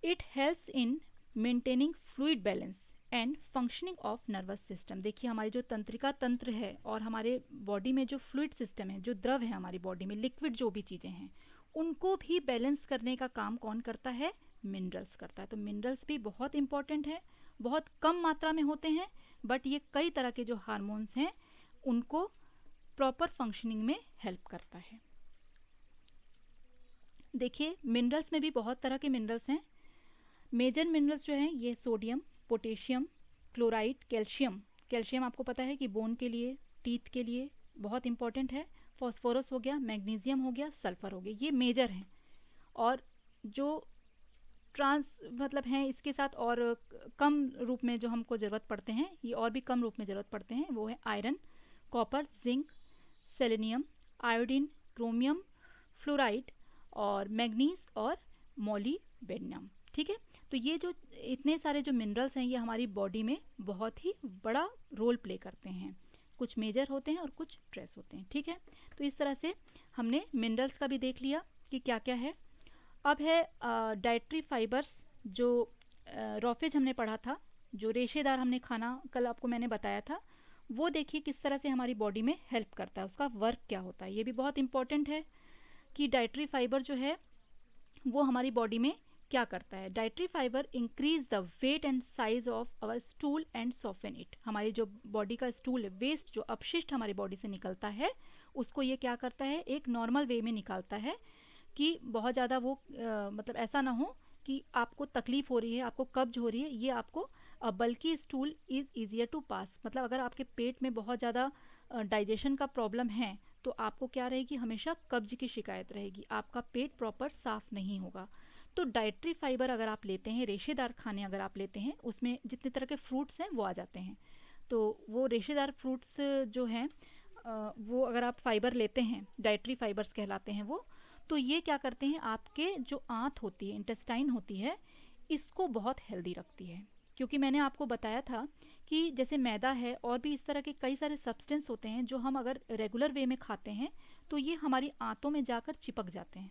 It helps in maintaining fluid balance and functioning of nervous system. देखिए हमारी जो तंत्रिका तंत्र है और हमारे बॉडी में जो फ्लूइड सिस्टम है, जो द्रव है हमारी बॉडी में, लिक्विड जो भी चीज़ें हैं, उनको भी बैलेंस करने का काम कौन करता है, मिनरल्स करता है। तो मिनरल्स भी बहुत इंपॉर्टेंट है, बहुत कम मात्रा में होते हैं, बट ये कई तरह के जो हार्मोन्स हैं उनको प्रॉपर फंक्शनिंग में हेल्प करता है। देखिए मिनरल्स में भी बहुत तरह के मिनरल्स हैं। मेजर मिनरल्स जो हैं ये sodium, potassium, chloride, calcium. Calcium आपको पता है कि बोन के लिए, टीथ के लिए बहुत इंपॉर्टेंट है। फॉस्फोरस हो गया, मैग्नीशियम हो गया, सल्फर हो गया, ये मेजर हैं। और जो मतलब हैं इसके साथ और कम रूप में जो हमको ज़रूरत पड़ते हैं, ये और भी कम रूप में ज़रूरत पड़ते हैं, वो है iron, copper, zinc, selenium, iodine, chromium, fluoride और मैग्नीज और मोलिब्डेनम। ठीक है, तो ये जो इतने सारे जो मिनरल्स हैं ये हमारी बॉडी में बहुत ही बड़ा रोल प्ले करते हैं। कुछ मेजर होते हैं और कुछ ट्रेस होते हैं। ठीक है, तो इस तरह से हमने मिनरल्स का भी देख लिया कि क्या क्या है। अब है डाइटरी फाइबर्स। जो रॉफेज हमने पढ़ा था, जो रेशेदार हमने खाना कल आपको मैंने बताया था, वो देखिए किस तरह से हमारी बॉडी में हेल्प करता है, उसका वर्क क्या होता है। ये भी बहुत इंपॉर्टेंट है कि डाइटरी फाइबर जो है वो हमारी बॉडी में क्या करता है। Dietary fibre increase the weight and size of our stool and soften it. हमारी जो बॉडी का स्टूल है, वेस्ट जो अपशिष्ट हमारी बॉडी से निकलता है, उसको ये क्या करता है, एक नॉर्मल वे में निकालता है कि बहुत ज़्यादा वो मतलब ऐसा ना हो कि आपको तकलीफ़ हो रही है, आपको कब्ज हो रही है, ये आपको बल्कि स्टूल इज़ ईजियर टू पास। मतलब अगर आपके पेट में बहुत ज़्यादा डाइजेशन का प्रॉब्लम है तो आपको क्या रहेगी, हमेशा कब्ज की शिकायत रहेगी, आपका पेट प्रॉपर साफ़ नहीं होगा। तो डाइटरी फाइबर अगर आप लेते हैं, रेशेदार खाने अगर आप लेते हैं, उसमें जितने तरह के फ्रूट्स हैं वो आ जाते हैं। तो वो रेशेदार फ्रूट्स जो हैं वो अगर आप फाइबर लेते हैं, डाइटरी फाइबर्स कहलाते हैं वो, तो ये क्या करते हैं, आपके जो आंत होती है, इंटेस्टाइन होती है, इसको बहुत हेल्दी रखती है। क्योंकि मैंने आपको बताया था कि जैसे मैदा है और भी इस तरह के कई सारे सब्सटेंस होते हैं जो हम अगर रेगुलर वे में खाते हैं तो ये हमारी आंतों में जाकर चिपक जाते हैं,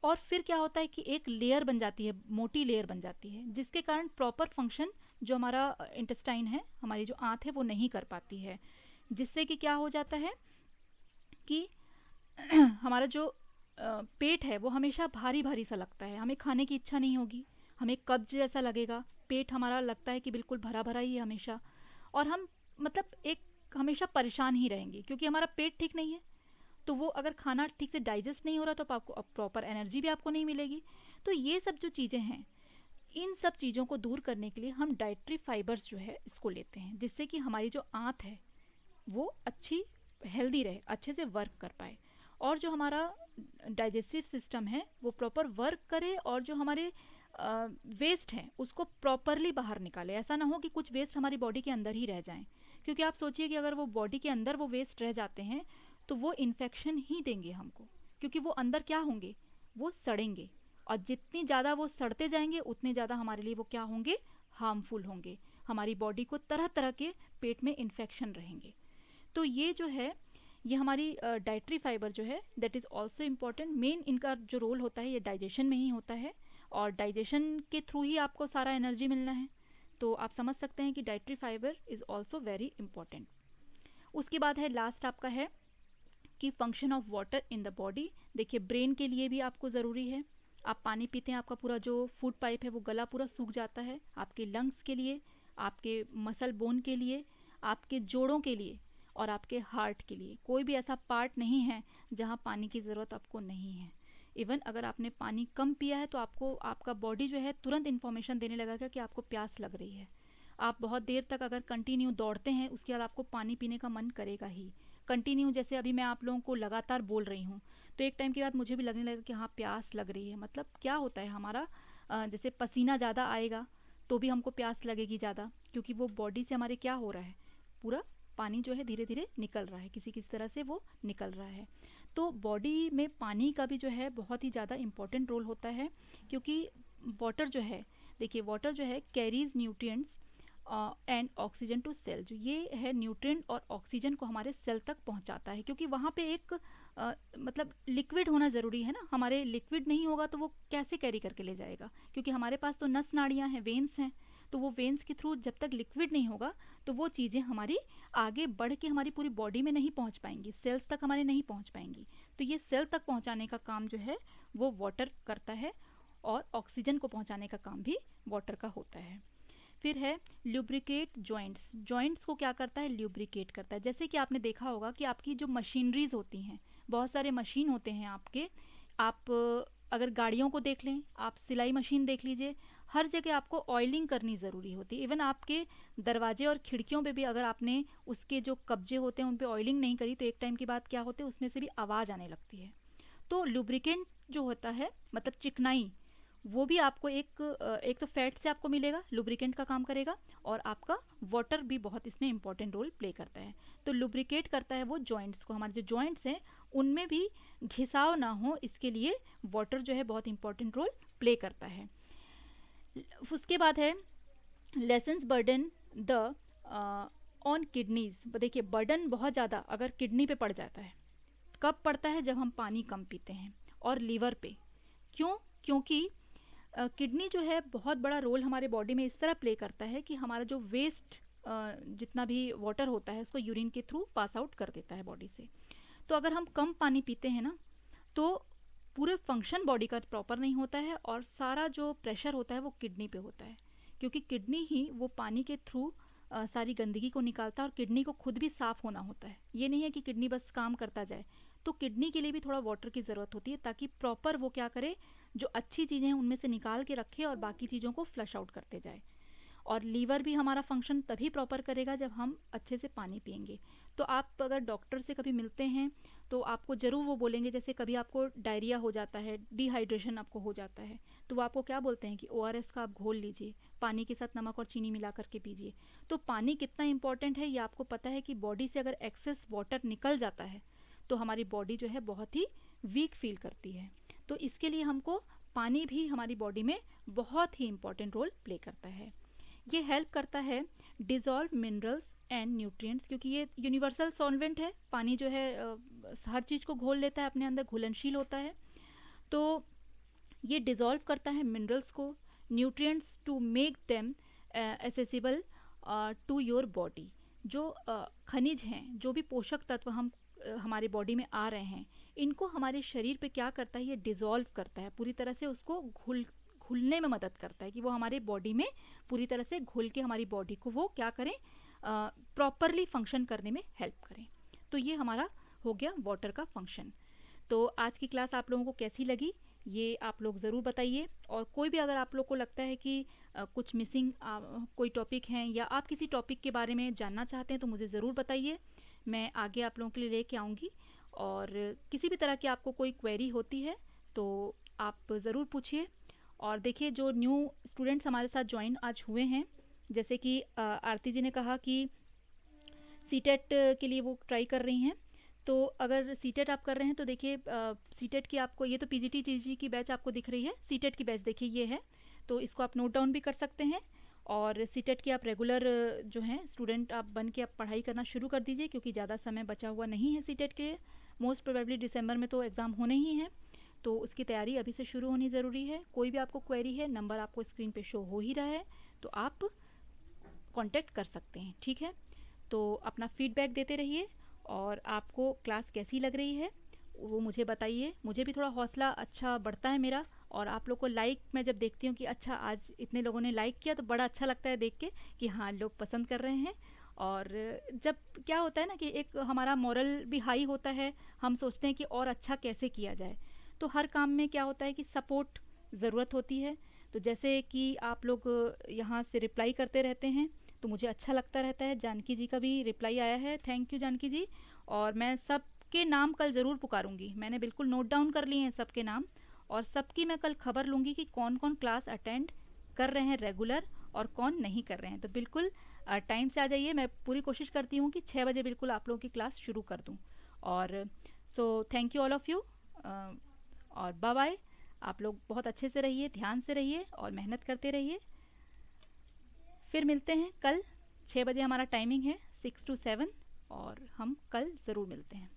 और फिर क्या होता है कि एक लेयर बन जाती है, मोटी लेयर बन जाती है, जिसके कारण प्रॉपर फंक्शन जो हमारा इंटेस्टाइन है, हमारी जो आंत है, वो नहीं कर पाती है। जिससे कि क्या हो जाता है कि हमारा जो पेट है वो हमेशा भारी भारी सा लगता है, हमें खाने की इच्छा नहीं होगी, हमें कब्ज जैसा लगेगा, पेट हमारा लगता है कि बिल्कुल भरा भरा ही है हमेशा, और हम मतलब एक हमेशा परेशान ही रहेंगे क्योंकि हमारा पेट ठीक नहीं है। तो वो अगर खाना ठीक से डाइजेस्ट नहीं हो रहा तो आपको प्रॉपर एनर्जी भी आपको नहीं मिलेगी। तो ये सब जो चीज़ें हैं, इन सब चीज़ों को दूर करने के लिए हम डाइटरी फाइबर्स जो है इसको लेते हैं, जिससे कि हमारी जो आंत है वो अच्छी हेल्दी रहे, अच्छे से वर्क कर पाए, और जो हमारा डाइजेस्टिव सिस्टम है वो प्रॉपर वर्क करे, और जो हमारे वेस्ट हैं उसको प्रॉपरली बाहर निकाले। ऐसा ना हो कि कुछ वेस्ट हमारी बॉडी के अंदर ही रह जाएं, क्योंकि आप सोचिए कि अगर वो बॉडी के अंदर वो वेस्ट रह जाते हैं तो वो इन्फेक्शन ही देंगे हमको, क्योंकि वो अंदर क्या होंगे, वो सड़ेंगे, और जितनी ज़्यादा वो सड़ते जाएंगे उतने ज़्यादा हमारे लिए वो क्या होंगे, हार्मफुल होंगे, हमारी बॉडी को तरह तरह के पेट में इन्फेक्शन रहेंगे। तो ये जो है, ये हमारी डाइटरी फाइबर जो है that is also important. Main इनका जो रोल होता है ये डाइजेशन में ही होता है, और डाइजेशन के थ्रू ही आपको सारा एनर्जी मिलना है। तो आप समझ सकते हैं कि dietary fibre is also very important. उसके बाद है लास्ट आपका है कि function of water in the body. देखिए ब्रेन के लिए भी आपको ज़रूरी है। आप पानी पीते हैं, आपका पूरा जो फूड पाइप है वो गला पूरा सूख जाता है। आपके लंग्स के लिए, आपके मसल बोन के लिए, आपके जोड़ों के लिए और आपके हार्ट के लिए कोई भी ऐसा पार्ट नहीं है जहाँ पानी की ज़रूरत आपको नहीं है। इवन अगर आपने पानी कम पिया है तो आपको आपका बॉडी जो है तुरंत इन्फॉर्मेशन देने लगेगा कि आपको प्यास लग रही है। आप बहुत देर तक अगर कंटिन्यू दौड़ते हैं उसके बाद आपको पानी पीने का मन करेगा ही कंटिन्यू। जैसे अभी मैं आप लोगों को लगातार बोल रही हूँ तो एक टाइम के बाद मुझे भी लगने लगा कि हाँ प्यास लग रही है। मतलब क्या होता है हमारा, जैसे पसीना ज़्यादा आएगा तो भी हमको प्यास लगेगी ज़्यादा, क्योंकि वो बॉडी से हमारे क्या हो रहा है, पूरा पानी जो है धीरे धीरे निकल रहा है, किसी किसी तरह से वो निकल रहा है। तो बॉडी में पानी का भी जो है बहुत ही ज़्यादा इम्पोर्टेंट रोल होता है, क्योंकि वाटर जो है, देखिए वाटर जो है carries nutrients and oxygen to cell. जो ये है न्यूट्रिएंट और ऑक्सीजन को हमारे सेल तक पहुंचाता है, क्योंकि वहाँ पे एक मतलब लिक्विड होना ज़रूरी है ना। हमारे लिक्विड नहीं होगा तो वो कैसे कैरी करके ले जाएगा, क्योंकि हमारे पास तो नस नाड़ियाँ हैं, वेन्स हैं। तो वो वेन्स के थ्रू जब तक लिक्विड नहीं होगा तो वो चीज़ें हमारी आगे बढ़ के हमारी पूरी बॉडी में नहीं पहुंच पाएंगी, सेल्स तक हमारे नहीं पहुंच पाएंगी। तो ये सेल तक पहुंचाने का काम जो है वो वाटर करता है, और ऑक्सीजन को पहुंचाने का काम भी वाटर का होता है। फिर है ल्यूब्रिकेट जॉइंट्स। जॉइंट्स को क्या करता है, ल्यूब्रिकेट करता है। जैसे कि आपने देखा होगा कि आपकी जो मशीनरीज होती हैं, बहुत सारे मशीन होते हैं आपके, आप अगर गाड़ियों को देख लें, आप सिलाई मशीन देख लीजिए, हर जगह आपको ऑयलिंग करनी ज़रूरी होती है। इवन आपके दरवाजे और खिड़कियों पे भी अगर आपने उसके जो कब्जे होते हैं उन पे ऑयलिंग नहीं करी तो एक टाइम के बाद क्या होते हैं, उसमें से भी आवाज़ आने लगती है। तो लुब्रिकेंट जो होता है, मतलब चिकनाई, वो भी आपको एक तो फैट से आपको मिलेगा, लुब्रिकेंट का काम करेगा, और आपका वाटर भी बहुत इसमें इंपॉर्टेंट रोल प्ले करता है। तो लुब्रिकेट करता है वो जॉइंट्स को, हमारे जो जॉइंट्स हैं उनमें भी घिसाव ना हो, इसके लिए वाटर जो है बहुत इंपॉर्टेंट रोल प्ले करता है। उसके बाद है lessons burden the on kidneys. देखिए बर्डन बहुत ज़्यादा अगर किडनी पे पड़ जाता है, कब पड़ता है, जब हम पानी कम पीते हैं, और लीवर पे। क्यों? क्योंकि किडनी जो है बहुत बड़ा रोल हमारे बॉडी में इस तरह प्ले करता है कि हमारा जो वेस्ट जितना भी वाटर होता है उसको यूरिन के थ्रू पास आउट कर देता है बॉडी से। तो अगर हम कम पानी पीते हैं ना तो पूरे फंक्शन बॉडी का प्रॉपर नहीं होता है, और सारा जो प्रेशर होता है वो किडनी पे होता है, क्योंकि किडनी ही वो पानी के थ्रू सारी गंदगी को निकालता है, और किडनी को खुद भी साफ़ होना होता है। ये नहीं है कि किडनी बस काम करता जाए, तो किडनी के लिए भी थोड़ा वाटर की ज़रूरत होती है, ताकि प्रॉपर वो क्या करे, जो अच्छी चीज़ें हैं उनमें से निकाल के रखे और बाकी चीज़ों को फ्लश आउट करते जाए। और लीवर भी हमारा फंक्शन तभी प्रॉपर करेगा जब हम अच्छे से पानी पियेंगे। तो आप अगर डॉक्टर से कभी मिलते हैं तो आपको ज़रूर वो बोलेंगे, जैसे कभी आपको डायरिया हो जाता है, डिहाइड्रेशन आपको हो जाता है, तो वो आपको क्या बोलते हैं कि ORS का आप घोल लीजिए, पानी के साथ नमक और चीनी मिला करके पीजिए। तो पानी कितना इंपॉर्टेंट है ये आपको पता है कि बॉडी से अगर एक्सेस वाटर निकल जाता है तो हमारी बॉडी जो है बहुत ही वीक फील करती है। तो इसके लिए हमको पानी भी हमारी बॉडी में बहुत ही इंपॉर्टेंट रोल प्ले करता है। ये हेल्प करता है डिज़ोल्व मिनरल्स एंड न्यूट्रिएंट्स, क्योंकि ये यूनिवर्सल सॉल्वेंट है। पानी जो है हर चीज़ को घोल लेता है, अपने अंदर घुलनशील होता है। तो ये डिज़ोल्व करता है मिनरल्स को, nutrients to make them accessible to your body. जो खनिज हैं, जो भी पोषक तत्व हम हमारे बॉडी में आ रहे हैं, इनको हमारे शरीर पे क्या करता है, ये डिज़ोल्व करता है, पूरी तरह से उसको घुलने में मदद करता है, कि वो हमारे बॉडी में पूरी तरह से घुल के हमारी बॉडी को वो क्या करें, प्रॉपरली फंक्शन करने में हेल्प करें। तो ये हमारा हो गया वाटर का फंक्शन। तो आज की क्लास आप लोगों को कैसी लगी ये आप लोग ज़रूर बताइए, और कोई भी अगर आप लोग को लगता है कि कुछ मिसिंग कोई टॉपिक हैं, या आप किसी टॉपिक के बारे में जानना चाहते हैं तो मुझे ज़रूर बताइए, मैं आगे आप लोगों के लिए लेके आऊँगी। और किसी भी तरह की आपको कोई क्वेरी होती है तो आप ज़रूर पूछिए। और देखिए जो न्यू स्टूडेंट्स हमारे साथ ज्वाइन आज हुए हैं, जैसे कि आरती जी ने कहा कि सीटेट के लिए वो ट्राई कर रही हैं, तो अगर सीटेट आप कर रहे हैं तो देखिए सीटेट की आपको, ये तो पीजीटी की बैच आपको दिख रही है, सीटेट की बैच देखिए ये है, तो इसको आप नोट डाउन भी कर सकते हैं। और सीटेट की आप रेगुलर जो हैं स्टूडेंट आप बन के आप पढ़ाई करना शुरू कर दीजिए, क्योंकि ज़्यादा समय बचा हुआ नहीं है सीटेट के। मोस्ट प्रोबेबली दिसंबर में तो एग्ज़ाम होने ही हैं, तो उसकी तैयारी अभी से शुरू होनी ज़रूरी है। कोई भी आपको क्वेरी है, नंबर आपको स्क्रीन पे शो हो ही रहा है, तो आप कांटेक्ट कर सकते हैं, ठीक है। तो अपना फीडबैक देते रहिए, और आपको क्लास कैसी लग रही है वो मुझे बताइए। मुझे भी थोड़ा हौसला अच्छा बढ़ता है मेरा, और आप लोग को लाइक मैं जब देखती हूँ कि अच्छा आज इतने लोगों ने लाइक किया, तो बड़ा अच्छा लगता है देख के कि हाँ लोग पसंद कर रहे हैं। और जब क्या होता है ना कि एक हमारा मोरल भी हाई होता है, हम सोचते हैं कि और अच्छा कैसे किया जाए। तो हर काम में क्या होता है कि सपोर्ट ज़रूरत होती है। तो जैसे कि आप लोग यहाँ से रिप्लाई करते रहते हैं, तो मुझे अच्छा लगता रहता है। जानकी जी का भी रिप्लाई आया है, थैंक यू जानकी जी। और मैं सबके नाम कल ज़रूर पुकारूंगी, मैंने बिल्कुल नोट डाउन कर लिए हैं सबके नाम, और सबकी मैं कल खबर लूँगी कि कौन कौन क्लास अटेंड कर रहे हैं रेगुलर और कौन नहीं कर रहे हैं। तो बिल्कुल टाइम से आ जाइए, मैं पूरी कोशिश करती हूँ कि 6 बजे बिल्कुल आप लोगों की क्लास शुरू कर दूँ। और so thank you all of you, और बाय बाय। आप लोग बहुत अच्छे से रहिए, ध्यान से रहिए और मेहनत करते रहिए। फिर मिलते हैं कल 6 बजे, हमारा टाइमिंग है 6 to 7, और हम कल ज़रूर मिलते हैं।